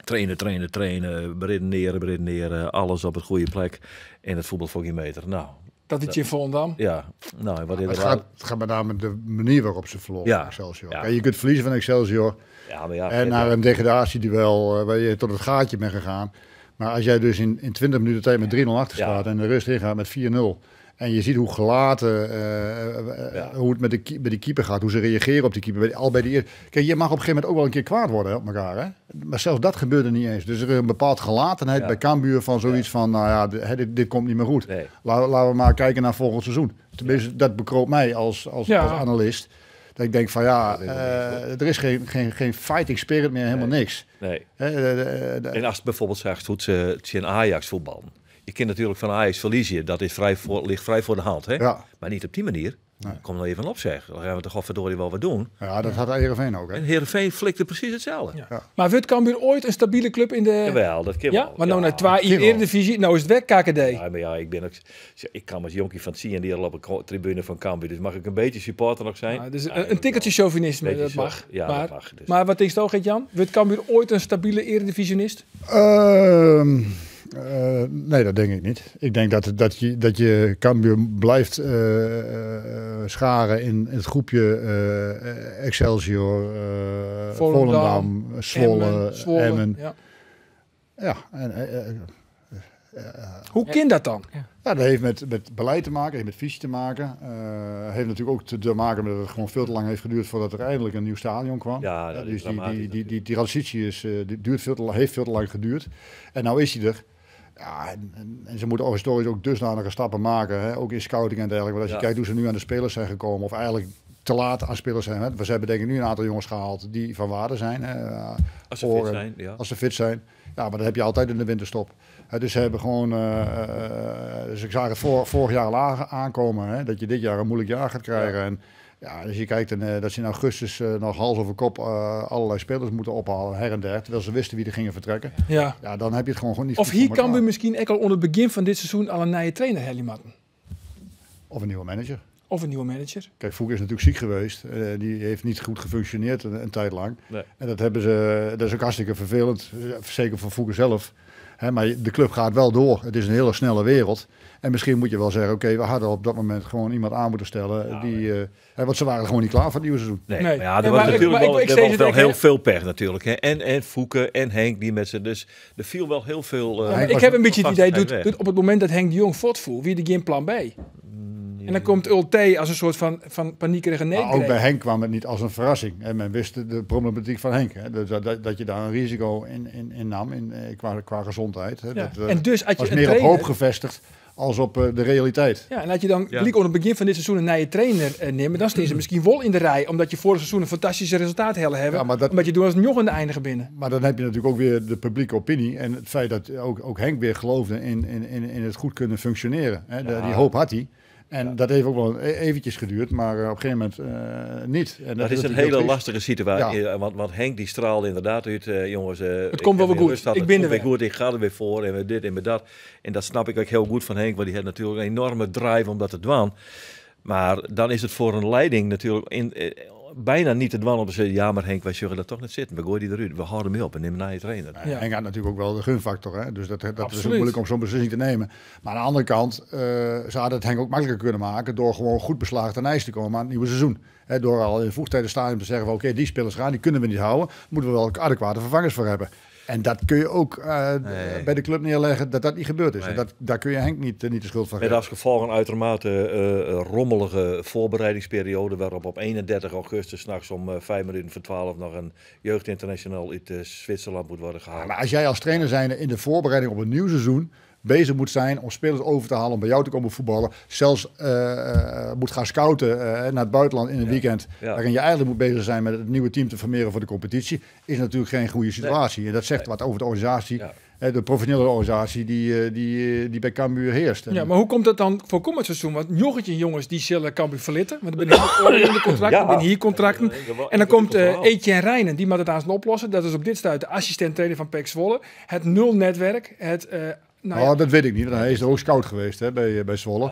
Trainen, beredeneren, alles op het goede plek. En het voetbal voor geen meter. Nou, Dat is in Volendam. ja. Nou, wat Het gaat met name de manier waarop ze verloren Ja. van Excelsior. Ja. Kijk, je kunt verliezen van Excelsior Ja, maar ja. en naar een degradatieduel waar je tot het gaatje bent gegaan. Maar als jij dus in 20 minuten tijd met 3-0 achter Ja. staat en de rust ingaat met 4-0... En je ziet hoe gelaten, hoe het met die keeper gaat, hoe ze reageren op die keeper. Al bij die Kijk, je mag op een gegeven moment ook wel een keer kwaad worden hè, op elkaar. Hè? Maar zelfs dat gebeurde niet eens. Dus er is een bepaald gelatenheid bij Cambuur van zoiets van, nou ja, dit komt niet meer goed. Nee. Laten we maar kijken naar volgend seizoen. Tenminste, dat bekroopt mij als analist. Dat ik denk van er is geen fighting spirit meer, helemaal niks. Nee. Hè, En als het bijvoorbeeld zegt hoe ze in Ajax voetballen. Je kunt natuurlijk van Ajax verliezen. Dat is ligt vrij voor de hand. Hè? Ja. Maar niet op die manier. Kom nou even op zeg. Dan gaan we toch godverdorie wel wat doen. Ja, dat had Heerenveen ook. Hè? En Heerenveen flikte precies hetzelfde. Ja. Maar wordt Cambuur ooit een stabiele club in de... Jawel, dat kan Ja, wel. maar nou naar 2 in kan wel. Eredivisie, nou is het weg KKD. Ja, maar ja, ik kan als jonkie van het zien die al op een tribune van Cambuur. Dus mag ik een beetje supporter nog zijn? Ja, dus Ja, een tikkeltje chauvinisme, beetje dat zo. mag. Ja, maar, dat mag. Dus. maar wat denk je toch, Jan? Wordt Cambuur ooit een stabiele Eredivisionist? Nee, dat denk ik niet. Ik denk dat je Cambuur blijft scharen in het groepje Excelsior, Volendam, Zwolle, Emmen. Ja. Ja, Hoe kan dat dan? ja, dat heeft met beleid te maken, heeft met visie te maken. Heeft natuurlijk ook te maken met dat het gewoon veel te lang heeft geduurd voordat er eindelijk een nieuw stadion kwam. Ja, dat is dus dramatisch die transitie heeft veel te lang geduurd. En nou is hij er. Ja, en ze moeten historisch ook dusdanige stappen maken, hè? Ook in scouting en dergelijke. Want als je kijkt hoe ze nu aan de spelers zijn gekomen, of eigenlijk te laat aan spelers zijn. Hè? Ze hebben denk ik nu een aantal jongens gehaald die van waarde zijn. Hè? Als ze fit zijn, ja. Als ze fit zijn. Ja, maar dat heb je altijd in de winterstop. Dus ze hebben gewoon, dus ik zag het vorig jaar al aankomen, hè? Dat je dit jaar een moeilijk jaar gaat krijgen. Ja. En ja, dus je kijkt dat ze in augustus nog hals over kop allerlei spelers moeten ophalen, her en der. Terwijl ze wisten wie er gingen vertrekken. Ja. Ja, dan heb je het gewoon niet Of goed hier voor elkaar. Cambuur misschien ook al onder het begin van dit seizoen al een nieuwe trainer Hellimatten. Of een nieuwe manager. Of een nieuwe manager. Kijk, Voek is natuurlijk ziek geweest. Die heeft niet goed gefunctioneerd een tijd lang. Nee. En dat is ook hartstikke vervelend. Zeker voor Voek zelf. Hè, maar de club gaat wel door. Het is een hele snelle wereld. En misschien moet je wel zeggen, oké, we hadden op dat moment gewoon iemand aan moeten stellen. Want ze waren gewoon niet klaar voor het nieuwe seizoen. Nee, Nee. maar ja, Nee, er was maar natuurlijk ik wel, zeg er was het wel echt, heel hè. veel pech natuurlijk. Hè. En Fouke en Henk die met ze. Dus er viel wel heel veel... Ja, maar Henk ik was heb een beetje het idee, vastigheid weg. doet op het moment dat Henk de Jong voortvoert, wie er geen plan B. En dan komt Ulte als een soort van paniekerige Maar ook bij neekregen. Henk kwam het niet als een verrassing. En men wist de problematiek van Henk. Hè. Dus dat je daar een risico in nam qua gezondheid. Hè. Ja. Dat En dus als was je een meer op trainer... hoop gevestigd als op de realiteit. Ja, en als je dan Ja. gelijk aan het begin van dit seizoen een nieuwe trainer neemt, dan staan ze misschien wel in de rij, omdat je vorig seizoen een fantastische resultaat hebben. Ja, maar dat- Omdat je doet als nog aan de eindige binnen. Maar dan heb je natuurlijk ook weer de publieke opinie. En het feit dat ook Henk weer geloofde in het goed kunnen functioneren. Hè. Die hoop had hij. En dat heeft ook wel eventjes geduurd, maar op een gegeven moment niet. En Dat is een natuurlijk hele heel lastige situatie. Want Henk die straalde inderdaad uit, jongens. Het komt wel weer goed. Ik ben er weer weer. goed. Ik ga er weer voor en we dit en we dat. En dat snap ik ook heel goed van Henk, want die had natuurlijk een enorme drive om dat te doen. Maar dan is het voor een leiding natuurlijk bijna niet te dwalen om te zeggen, ja maar Henk, wij zullen dat toch niet zitten. We gooien die eruit. We houden hem op en nemen naar je trainer. triest. Henk had natuurlijk ook wel de gunfactor. Hè? Dus dat is ook Absoluut. moeilijk om zo'n beslissing te nemen. Maar aan de andere kant, ze hadden het Henk ook makkelijker kunnen maken door gewoon goed beslagen ten ijs te komen aan het nieuwe seizoen. Hè, door al in vroegtijdig stadium te zeggen van oké, die spelers gaan, die kunnen we niet houden. Moeten we wel adequate vervangers voor hebben. En dat kun je ook Nee. bij de club neerleggen dat dat niet gebeurd is. Nee. En daar kun je Henk niet de schuld van Met geven. als gevolg een uitermate rommelige voorbereidingsperiode, waarop op 31 augustus 's nachts om 5 minuten voor 12 nog een jeugdinternational uit Zwitserland moet worden gehaald. Maar als jij als trainer zijnde in de voorbereiding op een nieuw seizoen bezig moet zijn om spelers over te halen om bij jou te komen voetballen, zelfs moet gaan scouten naar het buitenland in een weekend, Ja. waarin je eigenlijk moet bezig zijn met het nieuwe team te formeren voor de competitie, is natuurlijk geen goede situatie. En dat zegt wat over de organisatie, Ja. de professionele organisatie die bij Cambuur heerst. En Ja, maar hoe komt dat dan voor komend seizoen? Want joggetje jongens, die zullen Cambuur verlitten. Want er zijn hier contracten, er zijn hier contracten. En dan komt Etienne Rijnen, die moet het aan zijn oplossen. Dat is op dit stuit de assistent-trainer van PEC Zwolle. Het nul-netwerk, het... dat weet ik niet, want hij is er ook scout geweest bij Zwolle.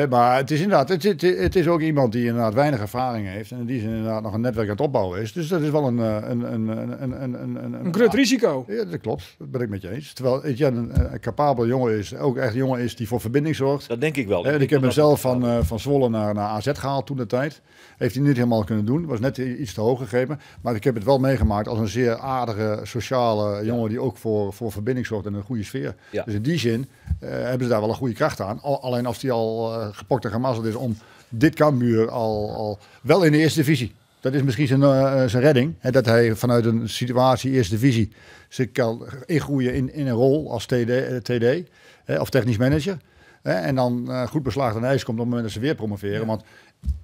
Maar het is inderdaad, het is ook iemand die inderdaad weinig ervaring heeft en die inderdaad nog een netwerk aan het opbouwen is. Dus dat is wel een groot risico. Ja, dat klopt. Dat ben ik met je eens. Terwijl Etienne een capabel jongen is, ook echt een jongen is die voor verbinding zorgt. Dat denk ik wel. Ik heb hem zelf van Zwolle naar AZ gehaald toen de tijd. Heeft hij niet helemaal kunnen doen. Was net iets te hoog gegeven. Maar ik heb het wel meegemaakt als een zeer aardige, sociale jongen die ook voor verbinding zorgt en een goede sfeer. Ja. Dus in die zin hebben ze daar wel een goede kracht aan. Alleen als die al gepokt en gemazzeld is om dit Cambuur al wel in de eerste divisie. Dat is misschien zijn redding. Hè, dat hij vanuit een situatie eerste divisie zich kan ingroeien in een rol als TD of technisch manager. En dan goed beslaagd aan ijs komt op het moment dat ze weer promoveren. Ja. Want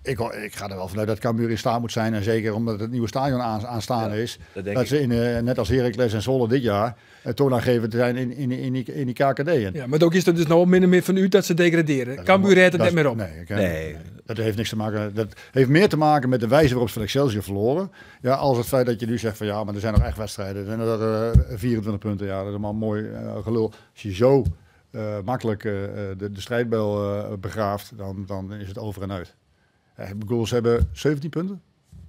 ik ga er wel vanuit dat Cambuur in staat moet zijn. En zeker omdat het nieuwe stadion aanstaande is. Dat ze net als Heracles en Zwolle dit jaar toonaangevend zijn in die KKD. Ja, maar ook is het dus nog minder meer van u dat ze degraderen. Cambuur redt het net meer op. Nee, dat heeft niks te maken. Dat heeft meer te maken met de wijze waarop ze van Excelsior verloren. Ja, als het feit dat je nu zegt van ja, maar er zijn nog echt wedstrijden. Er zijn er 24 punten. Ja, dat is allemaal mooi gelul. Als je zo makkelijk de strijdbel begraaft, dan is het over en uit. Ik bedoel, ze hebben 17 punten.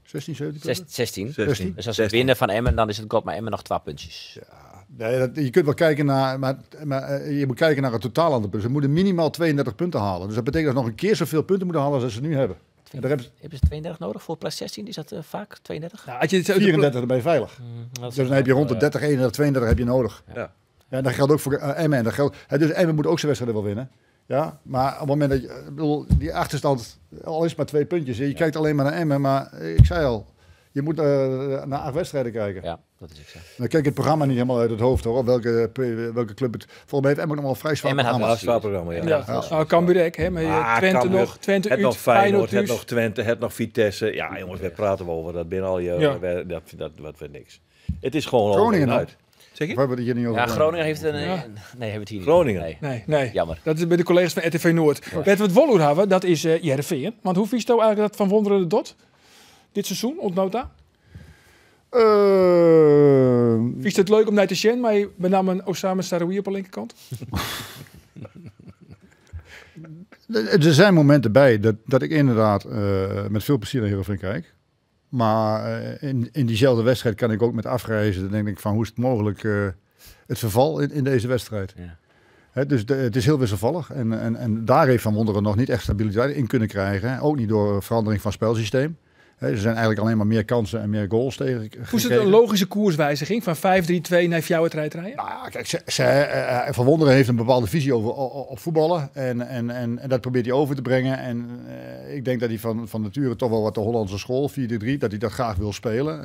16, 17 punten? 16. Dus als ze winnen van Emmen, dan is het maar Emmen nog 2 puntjes. Ja, nee, je kunt wel kijken naar, maar je moet kijken naar het totaal aantal punten. Ze moeten minimaal 32 punten halen. Dus dat betekent dat ze nog een keer zoveel punten moeten halen als ze nu hebben. Hebben ze 32 nodig voor plaats 16? Is dat vaak 32? Nou, 34 erbij veilig. Dus dan heb je rond de 30, 31, 32 heb je nodig. Ja. Ja, dat geldt ook voor Emmen. Dus Emmen moet ook zijn wedstrijden wel winnen. Ja, maar op het moment dat je, bedoel, die achterstand, al is maar 2 puntjes. Je kijkt alleen maar naar Emmen, maar ik zei al, je moet naar 8 wedstrijden kijken. Ja, dat is exact. Dan kijk ik het programma niet helemaal uit het hoofd hoor. Welke club het. Volgens mij heeft Emmen nog wel een vrij zwaar programma. Een zwaar programma, ja. Cambuur ook, hè? Maar Twente nog, Twente het uit, nog Feyenoord, het thuis. nog Twente, het nog Vitesse. Ja, jongens, we praten over. Dat binnen al je, dat wordt niks. Het is gewoon Groningen al uit. Zeg Of je? hebben we het hier niet over? Ja, Groningen heeft een... Ja. Nee, hebben we het hier niet. Groningen? Nee. Jammer. Dat is bij de collega's van RTV Noord. Wat we het Wolloer hebben, dat is Jereveen. Want hoe vies nou eigenlijk dat Van Wonderen de Dot? Dit seizoen, ontnota? Vies het leuk om naar te zien, maar je benam Osama Saroui op de linkerkant? Er zijn momenten bij dat ik inderdaad met veel plezier naar Heerenveen kijk. Maar in diezelfde wedstrijd kan ik ook met afreizen. Dan denk ik van hoe is het mogelijk het verval in deze wedstrijd. Ja. Dus het is heel wisselvallig. En daar heeft Van Wonderen nog niet echt stabiliteit in kunnen krijgen. Hè. Ook niet door verandering van spelsysteem. Er zijn eigenlijk alleen maar meer kansen en meer goals tegen. Hoe is het een logische koerswijziging van 5-3-2 naar Fjouwertrijd rijden? Nou ja, kijk, Van Wonderen heeft een bepaalde visie op voetballen. En dat probeert hij over te brengen. En ik denk dat hij van nature toch wel wat de Hollandse school, 4-3, dat hij dat graag wil spelen.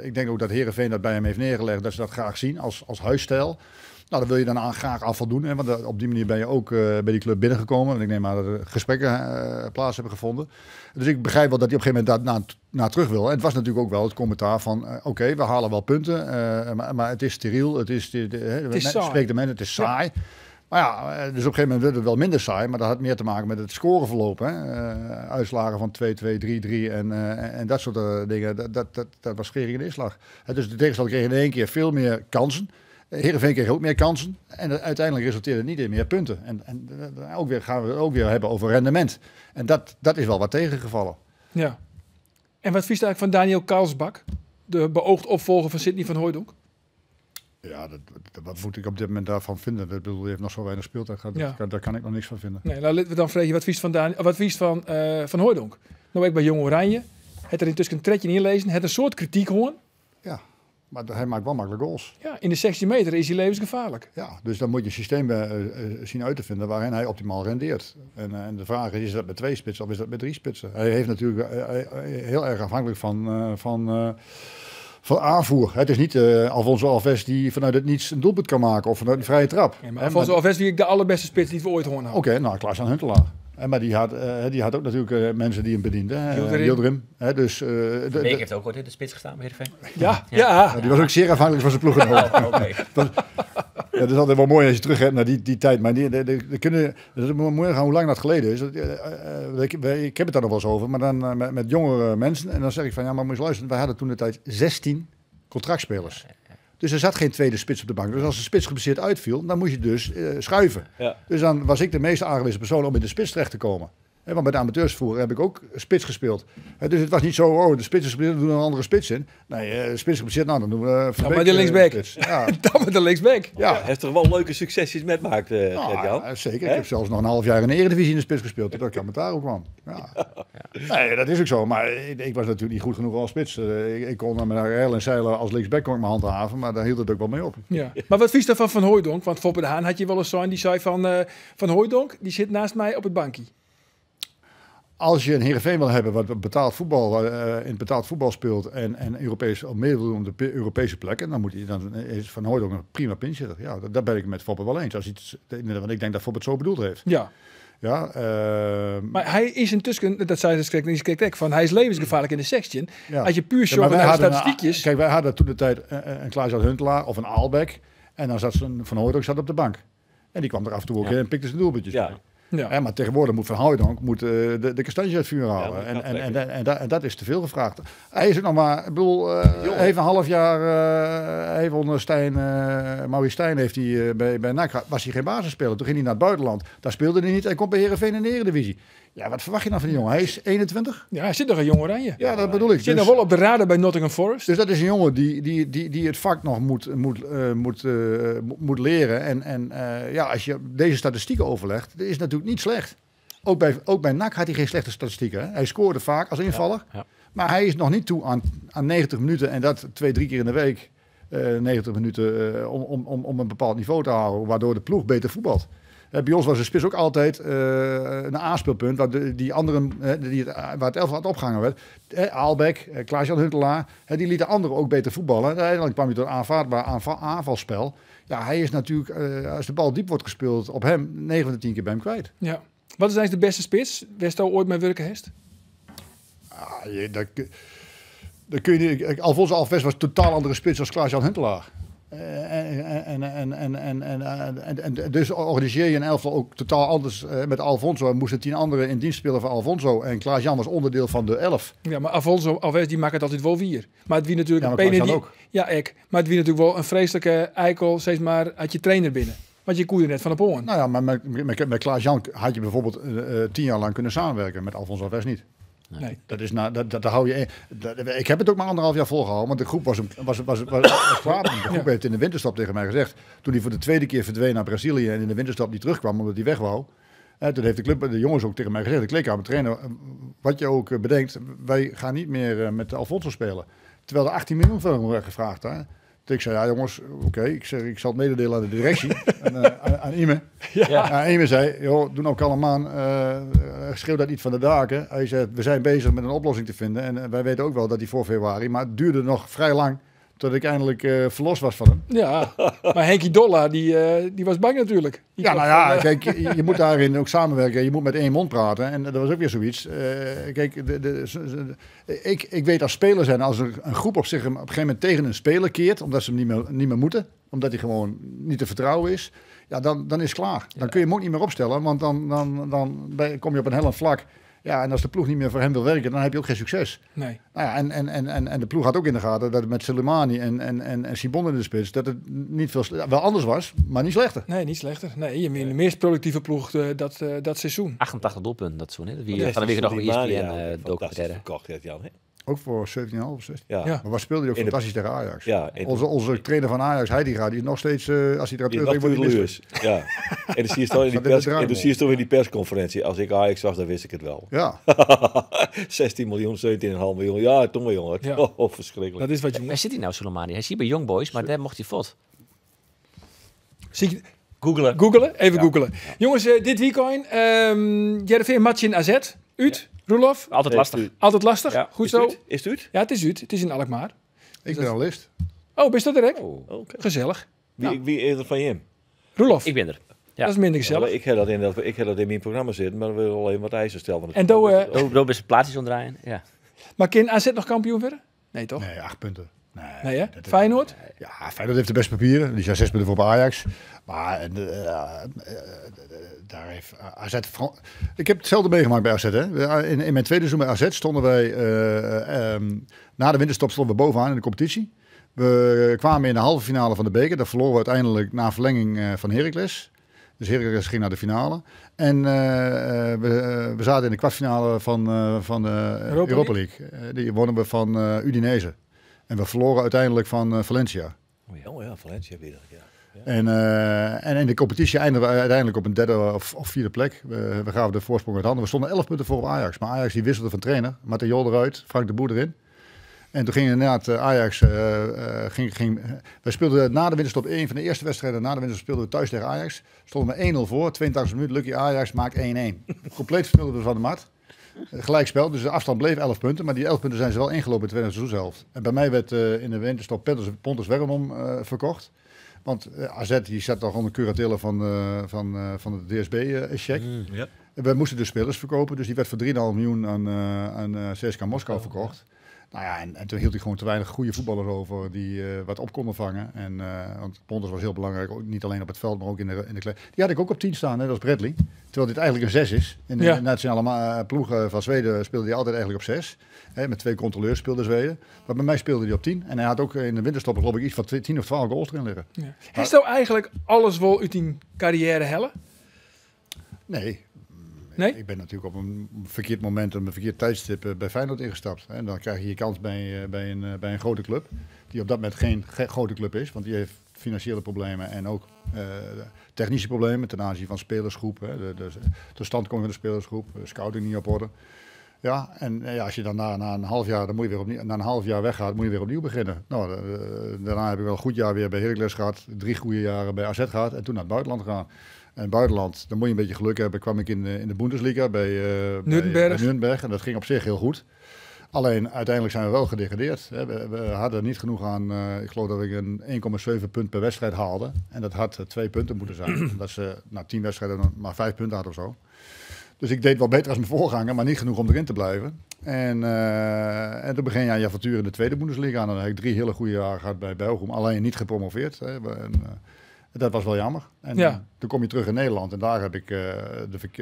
Ik denk ook dat Heerenveen dat bij hem heeft neergelegd, dat ze dat graag zien als huisstijl. Nou, daar wil je dan graag aan voldoen. Hè, want op die manier ben je ook bij die club binnengekomen. En ik neem aan dat er gesprekken plaats hebben gevonden. Dus ik begrijp wel dat hij op een gegeven moment naar terug wil. En het was natuurlijk ook wel het commentaar van... Oké, we halen wel punten, maar het is steriel. Het is saai. Het is saai. Ja. Maar ja, dus op een gegeven moment werd het wel minder saai. Maar dat had meer te maken met het scoreverloop. Hè. Uitslagen van 2-2, 3-3 en dat soort dingen. Dat was schering in de inslag. Dus de tegenstander kreeg in één keer veel meer kansen. Heerenveen kreeg ook meer kansen. En uiteindelijk resulteerde het niet in meer punten. En gaan we het ook weer hebben over rendement. En dat is wel wat tegengevallen. Ja. En wat vies eigenlijk van Daniel Karlsbak? De beoogd opvolger van Sidney van Hooijdonk? Ja, wat moet ik op dit moment daarvan vinden? Ik bedoel, die heeft nog zo weinig speeltijd gehad. Ja. Daar kan ik nog niks van vinden. Nee, laten we dan vragen, wat vies van Hooijdonk? Nou, ik bij Jong Oranje. Het er intussen een tredje inlezen. Het een soort kritiek hoorn. Ja. Maar hij maakt wel makkelijk goals. Ja, in de 16 meter is hij levensgevaarlijk. Ja, dus dan moet je een systeem zien uit te vinden waarin hij optimaal rendeert. En de vraag is dat met 2 spitsen of is dat met 3 spitsen? Hij heeft natuurlijk heel erg afhankelijk van aanvoer. Het is niet Alfonso Alves die vanuit het niets een doelpunt kan maken of vanuit een vrije trap. Ja, maar Alfonso Alves wie ik de allerbeste spits die we ooit horen. Oké, nou, Klaas-Jan Huntelaar. Maar die had ook natuurlijk mensen die hem bedienden. Yildirim. Dus, Beek heeft ook ooit in de spits gestaan bij Heerenveen. Ja. die was ook zeer afhankelijk van zijn ploeggenoot. Oké. Ja, dat is altijd wel mooi als je terug hebt naar die tijd. Maar dat is mooi gaan hoe lang dat geleden is. Ik heb het daar nog wel eens over. Maar dan met jongere mensen. En dan zeg ik van, ja, maar moet je luisteren. Wij hadden toen de tijd 16 contractspelers. Dus er zat geen tweede spits op de bank. Dus als de spits geblesseerd uitviel, dan moest je dus schuiven. Ja. Dus dan was ik de meest aangewezen persoon om in de spits terecht te komen. Want bij de amateursvoer heb ik ook spits gespeeld. Dus het was niet zo, de spits is geblesseerd, we doen een andere spits in. Nee, spits geblesseerd, nou dan doen we dan maar de linksback. Ja. Dan met de linksback. Ja. Hij heeft toch wel leuke succesjes metmaakt, Gert-Jan? Ja, zeker. Ik heb zelfs nog een half jaar in de Eredivisie in de spits gespeeld, totdat ik aan daar ook kwam. Ja. Nee, dat is ook zo. Maar ik was natuurlijk niet goed genoeg als spits. Ik kon met Real en Zeilen als linksback kon ik mijn hand haven, maar daar hield het ook wel mee op. Ja. Maar wat vies dan van Hooijdonk? Want Foppe de Haan had je wel eens zo en die zei van Hooijdonk, die zit naast mij op het bankje. Als je een Heerenveen wil hebben wat betaald voetbal, in betaald voetbal speelt en Europees op mee wil doen op de Europese plekken, dan is Van Hooijdonk een prima pinchitter. Ja, daar ben ik het met Foppe wel eens. Want ik denk dat Foppe het zo bedoeld heeft. Ja. Ja, maar hij is intussen, dat zei de van hij is levensgevaarlijk in de 16. Ja. Als je puur zoekt naar de statistiekjes. Kijk, wij hadden toen de tijd een Klaas-Jan Huntelaar of een Aalbeck. En dan zat Van Hooijdonk op de bank. En die kwam er af en toe ook in en pikte zijn doelpuntjes. Ja. Ja. Maar tegenwoordig moet Van Hooijdonk de kastanje uit het vuur halen. En dat is te veel gevraagd. Hij is ook nog maar, ik bedoel, heeft een half jaar, even onder Maurice Stijn heeft hij bij NAC, was hij geen basisspeler. Toen ging hij naar het buitenland. Daar speelde hij niet. Hij komt bij Heerenveen in de Eredivisie. Ja, wat verwacht je nou van die jongen? Hij is 21. Ja, hij zit nog een jong oranje. Ja, dat bedoel ik. Hij zit nog wel op de radar bij Nottingham Forest. Dus dat is een jongen die het vak nog moet leren. En als je deze statistieken overlegt, dat is natuurlijk niet slecht. Ook bij NAC had hij geen slechte statistieken. Hè? Hij scoorde vaak als invaller. Ja. Maar hij is nog niet toe aan 90 minuten en dat 2-3 keer in de week. 90 minuten om een bepaald niveau te houden, waardoor de ploeg beter voetbalt. Bij ons was de spits ook altijd een aanspeelpunt waar die anderen, waar het elftal aan het opgehangen werd. Aalbeck, Klaas-Jan Huntelaar, die lieten anderen ook beter voetballen. Uiteindelijk kwam hij tot een aanvaardbaar aanvalspel. Ja, hij is natuurlijk, als de bal diep wordt gespeeld op hem, 9 van de 10 keer bij hem kwijt. Ja. Wat is eigenlijk de beste spits? Westo ooit met welke hest? Dat kun je niet. Alfonso Alves was een totaal andere spits als Klaas-Jan Huntelaar. Dus organiseer je een elftal ook totaal anders met Alfonso. Er moesten 10 anderen in dienst spelen van Alfonso. En Klaas-Jan was onderdeel van de 11. Ja, maar Alfonso Alves die maakt het altijd wel 4. Maar het wie natuurlijk ook. Ja, maar het wie natuurlijk wel een vreselijke eikel, steeds maar uit je trainer binnen. Want je koerde net van de poorn. Nou ja, maar met Klaas-Jan had je bijvoorbeeld 10 jaar lang kunnen samenwerken. Met Alfonso Alves niet. Nee. Dat hou je. Ik heb het ook maar 1,5 jaar volgehouden, want de groep was klaar. De groep heeft in de winterstop tegen mij gezegd, toen hij voor de tweede keer verdween naar Brazilië en in de winterstop niet terugkwam omdat hij weg wou. Toen heeft de jongens ook tegen mij gezegd, de kleedkamertrainer, wat je ook bedenkt, wij gaan niet meer met Alfonso spelen. Terwijl er 18 miljoen voor hem werd gevraagd. Hè. Ik zei, ja jongens, oké. Ik zal het mededelen aan de directie, aan Ime. Ja. Ime zei, joh, doe nou kalm aan, schreeuw dat niet van de daken. Hij zei, we zijn bezig met een oplossing te vinden. En wij weten ook wel dat hij voor februari, maar het duurde nog vrij lang tot ik eindelijk verlost was van hem. Ja, maar Henkie Dolla, die was bang natuurlijk. Kijk, je moet daarin ook samenwerken. Je moet met één mond praten. En dat was ook weer zoiets. Kijk, ik weet als speler zijn, als er een groep op zich op een gegeven moment tegen een speler keert, omdat ze hem niet meer moeten, omdat hij gewoon niet te vertrouwen is, ja, dan is het klaar. Dan kun je hem ook niet meer opstellen, want dan kom je op een hellend vlak. Ja, en als de ploeg niet meer voor hem wil werken, dan heb je ook geen succes. Nee. Nou ja, en de ploeg had ook in de gaten dat het met Soleimani en Sibon in de spits, dat het niet veel wel anders was, maar niet slechter. Nee, niet slechter. Nee, je bent de meest productieve ploeg dat seizoen. 88 doelpunten dat seizoen, hè? Van de week nog een ESPN documentaire. Verkocht, Jan, hè? Ook voor 17,5 of 16. Ja. Ja. Maar waar speelde hij ook In de- fantastisch tegen Ajax? Ja, Onze trainer van Ajax, Heitinga, die is nog steeds, als hij eruit Die terug nog wordt, hij mist. tuurlijk. Ja. En dan zie je toch in die Staat in de draaiboek. en dan zie je toch in die persconferentie. Als ik Ajax was, dan wist ik het wel. Ja, 16 miljoen, 17,5 miljoen. Ja, toen wel jongen. Ja. Oh, verschrikkelijk. Dat is wat je Waar moet. zit hij nou, Soleimani? Hij is hier bij Young Boys, maar daar mocht hij fot. Zie je- Googelen. Googelen? Even googelen. Jongens, dit weekend, Jereveen match in AZ. Uit, Roelof. Altijd lastig. Altijd lastig. Ja. Goed Is zo. het uit? Is het uit? Ja, het is uit. Het is in Alkmaar. ik ben analist. Oh, best dat direct? Oh, Oké. Gezellig. Wie is er van je? Roelof, ik ben er. Ja. dat is minder gezellig. Ik heb dat in mijn programma zitten, maar we willen alleen wat eisen stellen. En doe, Doe best plaatjes omdraaien. Ja. maar kan AZ nog kampioen worden? Nee, toch? Nee, 8 punten. Nee, hè? dat- Feyenoord? Ja, Feyenoord heeft de beste papieren. Die zijn 6 punten voor Ajax. Maar daar heeft AZ... Ik heb hetzelfde meegemaakt bij AZ. Hè. In mijn tweede seizoen bij AZ stonden wij... na de winterstop stonden we bovenaan in de competitie. We kwamen in de halve finale van de beker. Daar verloren we uiteindelijk na verlenging van Heracles. Dus Heracles ging naar de finale. En we zaten in de kwartfinale van de Europa League. Die wonnen we van Udinese. En we verloren uiteindelijk van Valencia. Oh ja, Valencia weer. Ja. En in de competitie eindigden we uiteindelijk op een derde of vierde plek. We gaven de voorsprong uit handen. We stonden 11 punten voor op Ajax. Maar Ajax die wisselde van trainer. Matteo eruit, Frank de Boer erin. En toen ging inderdaad Ajax... wij speelden na de winterstop een van de eerste wedstrijden. Na de winterstop speelden we thuis tegen Ajax. Stonden we 1-0 voor. 82 minuten. Lucky Ajax maakt 1-1. Compleet verspeelden we van de mat. Gelijkspel, dus de afstand bleef 11 punten. Maar die 11 punten zijn ze wel ingelopen in de tweede seizoenshelft. En bij mij werd in de winterstop Pontus Werrenom verkocht. Want AZ die zat toch onder curatele van de DSB-check. Ja. We moesten dus spelers verkopen. Dus die werd voor 3,5 miljoen aan CSKA Moskou verkocht. Nou ja, en toen hield ik gewoon te weinig goede voetballers over die wat op konden vangen. Want Pontus was heel belangrijk, ook niet alleen op het veld, maar ook in de Die had ik ook op 10 staan, net als Bradley. Terwijl dit eigenlijk een 6 is. In de nationale ploegen van Zweden speelde hij altijd eigenlijk op 6. Met 2 controleurs speelde Zweden. Maar bij mij speelde hij op 10. En hij had ook in de winterstop geloof ik iets van 10 of 12 goals erin liggen. Ja. Heeft nou eigenlijk alles wel uit die carrière helle? Nee. Nee? Ik ben natuurlijk op een verkeerd moment, op een verkeerd tijdstip bij Feyenoord ingestapt. En dan krijg je je kans bij een grote club. Die op dat moment geen grote club is, want die heeft financiële problemen en ook technische problemen ten aanzien van spelersgroep. De totstandkoming van de spelersgroep, scouting niet op orde. Ja, en als je dan na een half jaar, dan moet je weer opnieuw, na een half jaar weggaat, moet je weer opnieuw beginnen. Nou, daarna heb ik wel een goed jaar weer bij Heracles gehad, 3 goede jaren bij AZ gehad en toen naar het buitenland gegaan. En het buitenland, dan moet je een beetje geluk hebben, kwam ik in de Bundesliga bij Nürnberg. En dat ging op zich heel goed. Alleen uiteindelijk zijn we wel gedegradeerd. We hadden niet genoeg aan, ik geloof dat ik een 1,7 punt per wedstrijd haalde. En dat had 2 punten moeten zijn. Omdat ze na 10 wedstrijden maar 5 punten hadden of zo. Dus ik deed wel beter als mijn voorganger, maar niet genoeg om erin te blijven. En toen begin je aan je avontuur in de tweede Bundesliga. En dan heb ik 3 hele goede jaren gehad bij Belgium. Alleen niet gepromoveerd. Dat was wel jammer. En toen kom je terug in Nederland. En daar heb ik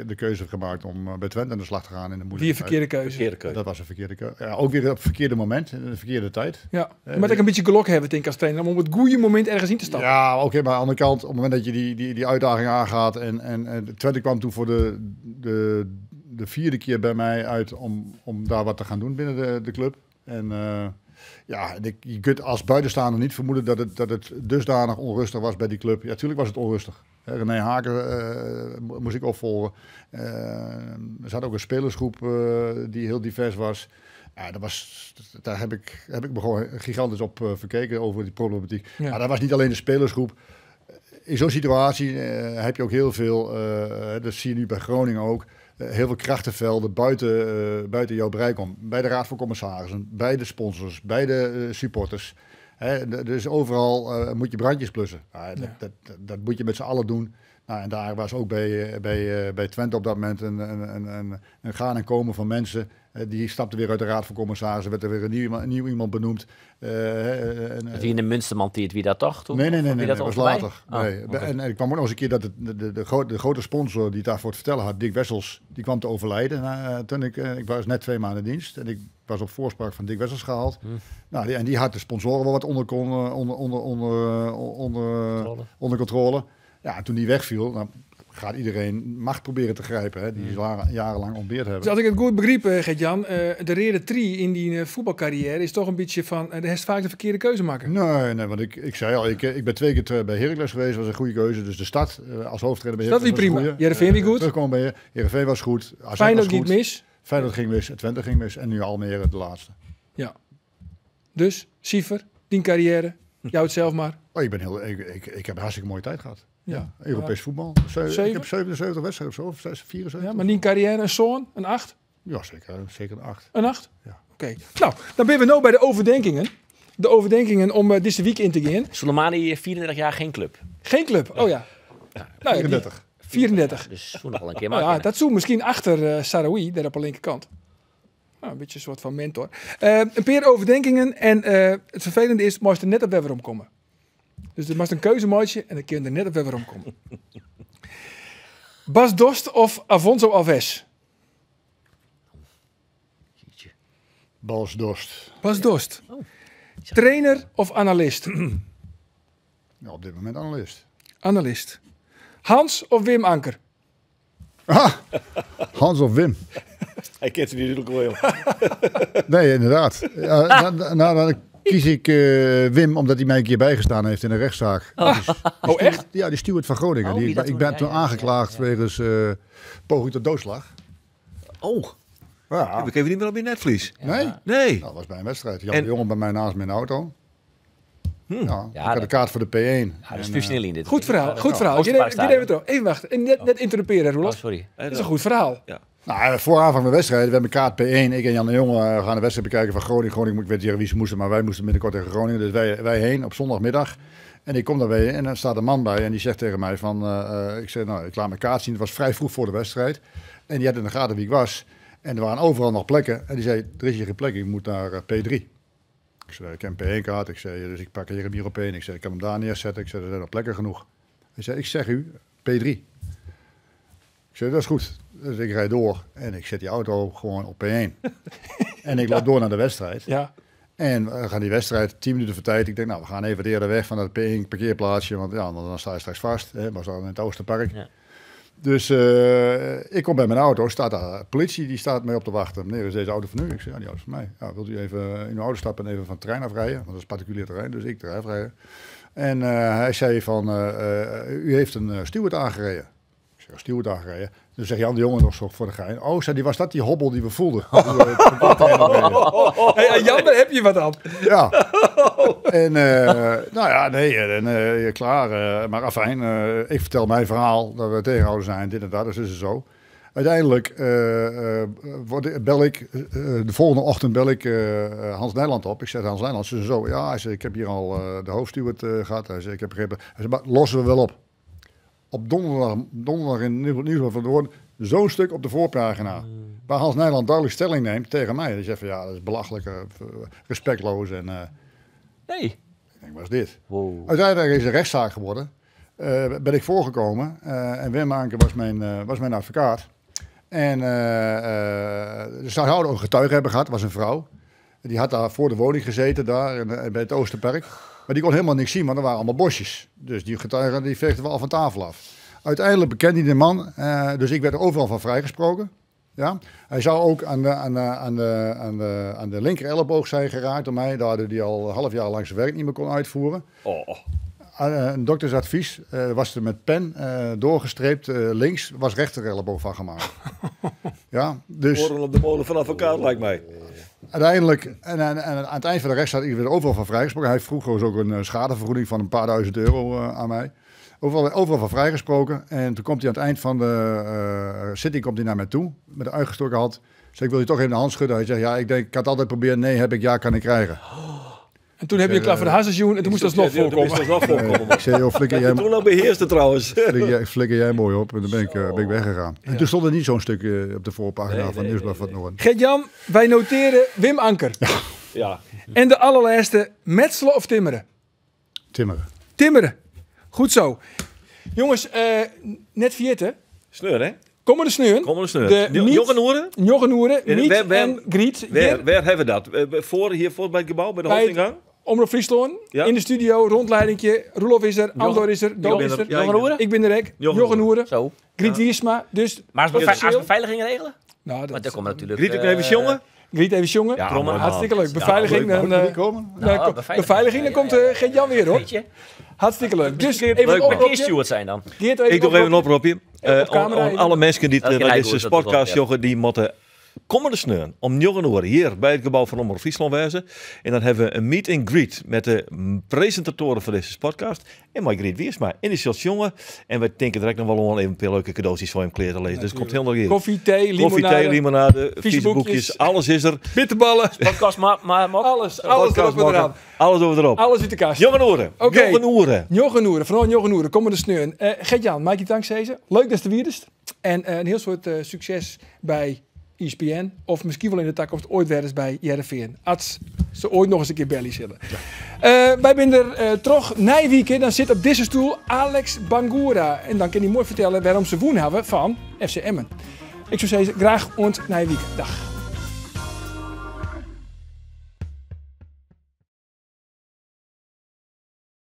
de keuze gemaakt om bij Twente aan de slag te gaan in de Wie moeilijke een verkeerde keuze. Verkeerde keuze. Dat was een verkeerde keuze. Ja, ook weer op het verkeerde moment, in de verkeerde tijd. Ja, maar ik een beetje geluk hebben, denk ik, als trainer, om op het goede moment ergens in te stappen. Ja, oké, maar aan de andere kant, op het moment dat je die uitdaging aangaat en Twente kwam toen voor de 4e keer bij mij uit om daar wat te gaan doen binnen de club. En je kunt als buitenstaander niet vermoeden dat het dusdanig onrustig was bij die club. Ja, natuurlijk was het onrustig. René Haken moest ik opvolgen. Er zat ook een spelersgroep die heel divers was. Ja, daar heb ik me gewoon gigantisch op verkeken over die problematiek. Ja. Maar dat was niet alleen de spelersgroep. In zo'n situatie heb je ook heel veel, dat zie je nu bij Groningen ook, heel veel krachtenvelden buiten jouw bereik om. Bij de Raad van Commissarissen, bij de sponsors, bij de supporters. Dus overal moet je brandjes blussen. Dat moet je met z'n allen doen. Nou, en daar was ook bij Twente op dat moment een gaan en komen van mensen. Die stapten weer uit de Raad van Commissarissen, werd er weer een nieuw iemand benoemd. Wie in de Munsterman die het wie dat toch? Toen? Nee, dat dat was voorbij? later. Oh, Nee. oké. En ik kwam ook nog eens een keer dat de grote sponsor die het daarvoor te vertellen had, Dick Wessels, die kwam te overlijden. Toen ik was net 2 maanden in dienst en ik was op voorspraak van Dick Wessels gehaald. Nou, en die had de sponsoren wel wat onder controle. Ja, en toen die wegviel, nou, gaat iedereen macht proberen te grijpen. Hè, die jarenlang ontbeerd hebben. Dus als ik het goed begreep, Gert-Jan, de reden 3 in die voetbalcarrière is toch een beetje van, de heeft vaak de verkeerde keuze maken. Nee, want ik zei al, ik ben 2 keer bij Heracles geweest, was een goede keuze. Dus de stad als hoofdtrainer bij Dat wie Heracles prima. Heerenveen wie goed. Terugkomen bij Heerenveen was goed. AZ Feyenoord was ging goed. mis. Feyenoord ging mis, Twente ging mis en nu Almere de laatste. Ja. Dus, Siever, die carrière, jou het zelf maar. Oh, ik heb een hartstikke mooie tijd gehad. Ja, Europees voetbal. Zeven? Ik heb 77 wedstrijden of zo, of 74. Ja, maar die carrière, een zoon, een 8? Ja, zeker een 8. Een 8? Ja. Oké. Nou, dan ben we nou bij de overdenkingen. De overdenkingen om deze week in te gaan. Soleimani, 34 jaar, geen club. Geen club, oh ja. Nou, ja, 34. 34. Dus zo nog wel een keer Nou maken. ja, dat zou misschien achter Sarawi, daar op de linkerkant. Nou, een beetje een soort van mentor. Een paar overdenkingen en het vervelende is, moest er net op weer omkomen. Dus er moest een keuzemaatje en dan kun je er net op weer omkomen. Bas Dost of Afonso Alves? Bas Dost. Bas Dost. Trainer of analist? Ja, op dit moment analist. Analist. Hans of Wim Anker? Hans of Wim? Hij kent ze natuurlijk wel. Nee, inderdaad. Dan kies ik Wim, omdat hij mij een keer bijgestaan heeft in een rechtszaak. Oh, echt? Ja, die steward van Groningen. Oh, die dat ik toen- ben ja, toen ja, aangeklaagd ja. wegens poging tot doodslag. Oh, Ja. we even niet meer op je netvlies. Nee? Nee. Nou, dat was bij een wedstrijd. Jan En- de Jonge bij mij naast me in de auto. Ja, ik had de dat- kaart voor de P1. Ja, dat is En, puur snel in dit. Goed verhaal, goed verhaal. Oosterparkstadion. Even terug. Even wachten. Net interrumperen, Oh, Roelof. sorry. Dat is een goed verhaal. Nou, voor aanvang van de wedstrijd, we hebben kaart P1. Ik en Jan de Jonge gaan de wedstrijd bekijken van Groningen. Groningen, ik weet niet wie ze moesten, maar wij moesten binnenkort tegen Groningen. Dus wij heen op zondagmiddag. En ik kom daarbij en dan staat een man bij en die zegt tegen mij van... ik zei, nou, ik laat mijn kaart zien. Het was vrij vroeg voor de wedstrijd. En die had in de gaten wie ik was. En er waren overal nog plekken. En die zei, er is hier geen plek, ik moet naar P3. Ik zei, ik heb een P1-kaart. Ik zei, dus ik pak hier op 1. Ik zei, ik kan hem daar neerzetten. Ik zei, er zijn nog plekken genoeg. Hij zei, ik zeg u, P3. Ik zei, dat is goed. Dus ik rijd door en ik zet die auto gewoon op P1. En ik loop door naar de wedstrijd. Ja. En we gaan die wedstrijd 10 minuten voor tijd. Ik denk, nou, we gaan even eerder weg van dat P1 parkeerplaatsje. Want ja, dan sta je straks vast. Hè, maar dan in het Oosterpark. Ja. Dus ik kom bij mijn auto, staat daar politie, die staat mij op te wachten. Meneer, is deze auto van u? Ik zeg, ja, die auto is van mij. Ja, wilt u even in uw auto stappen en even van het terrein afrijden? Want dat is particulier terrein, dus ik terrein afrijden. En hij zei van, u heeft een steward aangereden. Ik zeg, een steward aangereden? Dan zegt Jan de Jonge nog zo voor de gein. Oh, zei die, was dat die hobbel die we voelden? Hey, Jan, daar heb je wat aan. Ja. En nou ja, nee, klaar. Maar afijn, ik vertel mijn verhaal, dat we tegenhouden zijn, dit en dat, dus is het zo. Uiteindelijk bel ik, de volgende ochtend bel ik Hans Nijland op. Ik zeg Hans Nijland, ze zo, ja, hij zei, ik heb hier al de hoofdsteward gehad. Hij zei, ik heb begrepen, hij zei, maar lossen we wel op. Op donderdag in het Nieuwsblad van de Woorden, zo'n stuk op de voorpagina. Waar Hans Nijland duidelijk stelling neemt tegen mij. Hij zegt van ja, dat is belachelijk, respectloos. En Nee. ik denk, wat is dit? Wow. Uiteindelijk is er een rechtszaak geworden. Ben ik voorgekomen. En Wim Anker was mijn advocaat. En ze hadden ook een getuige hebben gehad, was een vrouw. Die had daar voor de woning gezeten, daar bij het Oosterpark. Maar die kon helemaal niks zien, want er waren allemaal bosjes. Dus die getuige die veegden we al van tafel af. Uiteindelijk bekende hij de man, dus ik werd er overal van vrijgesproken. Ja? Hij zou ook aan de linker elleboog zijn geraakt door mij, daardoor hij al een half jaar lang zijn werk niet meer kon uitvoeren. Oh. Een doktersadvies was er met pen doorgestreept, links was rechter elleboog van gemaakt. Ja, dus Oren op de molen van advocaat, lijkt mij. uiteindelijk, en aan het eind van de rechtszaak, ik werd overal van vrijgesproken. Hij vroeg dus ook een schadevergoeding van een paar duizend euro aan mij. Overal van vrijgesproken. En toen komt hij aan het eind van de zitting komt hij naar mij toe, met een uitgestoken hand. Zeg, ik wil je toch even de hand schudden. Hij zegt, ja, ik denk, ik had altijd proberen, nee, heb ik, ja, kan ik krijgen. En toen heb je klaar voor de hazensjoen en toen moest dat nog voorkomen. Ik zei, joh, flikker jij, Toen al beheerste trouwens. flikker jij mooi op. En dan ben ik weggegaan. En toen stond er niet zo'n stuk op de voorpagina van Nieuwsblad van het Noorden. Gert-Jan, wij noteren Wim Anker. Ja. En de allerlaatste, metselen of timmeren? Timmeren. Timmeren. Goed zo. Jongens, net vierte. Sneur, hè? Kom maar de sneeuwen. Kom maar de sneur. De Miet, Joggenoeren? Joggenoeren, En Miet waar- en Griet. Waar hebben we dat? Hier voor bij het gebouw, bij de hoofdingang? Omroep Friesland. Ja. In de studio, rondleidingje. Roelof is er, Andor is er, Doop is er. Ja, Jochen Oeren? Ik ben er ook. Jochen Jochen Oeren. Zo. Griet Wiersma. Dus Maar als officieel- beveiliging regelen? Nou, Want dat daar komen natuurlijk... Griet ik even jongen? Griet even jongen. Ja, Krommen. mooi, Hartstikke man. leuk. Beveiliging. Ja, dan, Moet die komen? Nou, beveiliging, dan komt Geert-Jan weer hoor. Weet je? Hartstikke leuk. Dus Leuk, even een man. Een keer oproepje. steward zijn dan. Geert, Ik doe even een oproepje. Op camera Om even. alle mensen die Elke naar rijkoers, deze dat is podcast wel, joggen, die moeten komende sneun om 9 uur hier bij het gebouw van Omroep Friesland wezen. En dan hebben we een meet and greet met de presentatoren van deze podcast. En mijn Griet Wiersma in de Sjons jongen. En we denken direct nog wel even een paar leuke cadeautjes voor hem kleer te lezen. Dus het komt helemaal hier. Koffie, thee, limonade. Koffie, thee, limonade, vieze vieze boekjes. boekjes, alles is er. Bitterballen. Podcast, maar Alles Podcast erop en maken, eraan. alles over erop. Alles uit de kast. Jongen oren. Oké. Jongen oren. Jochen Oeren, vooral Jochen Oeren, kom maar de sneun. Gert-Jan, maak je dankzij. Leuk dat je er weer is. En een heel soort succes bij ESPN. Of misschien wel in de toekomst ooit weer eens bij Heerenveen. Als ze ooit nog eens een keer belly zullen. Wij zijn er terug Nijwieken. Dan zit op deze stoel Alex Bangura. En dan kan hij mooi vertellen waarom ze woon hebben van FC Emmen. Ik zou zeggen, graag ont Nijwieken. Dag.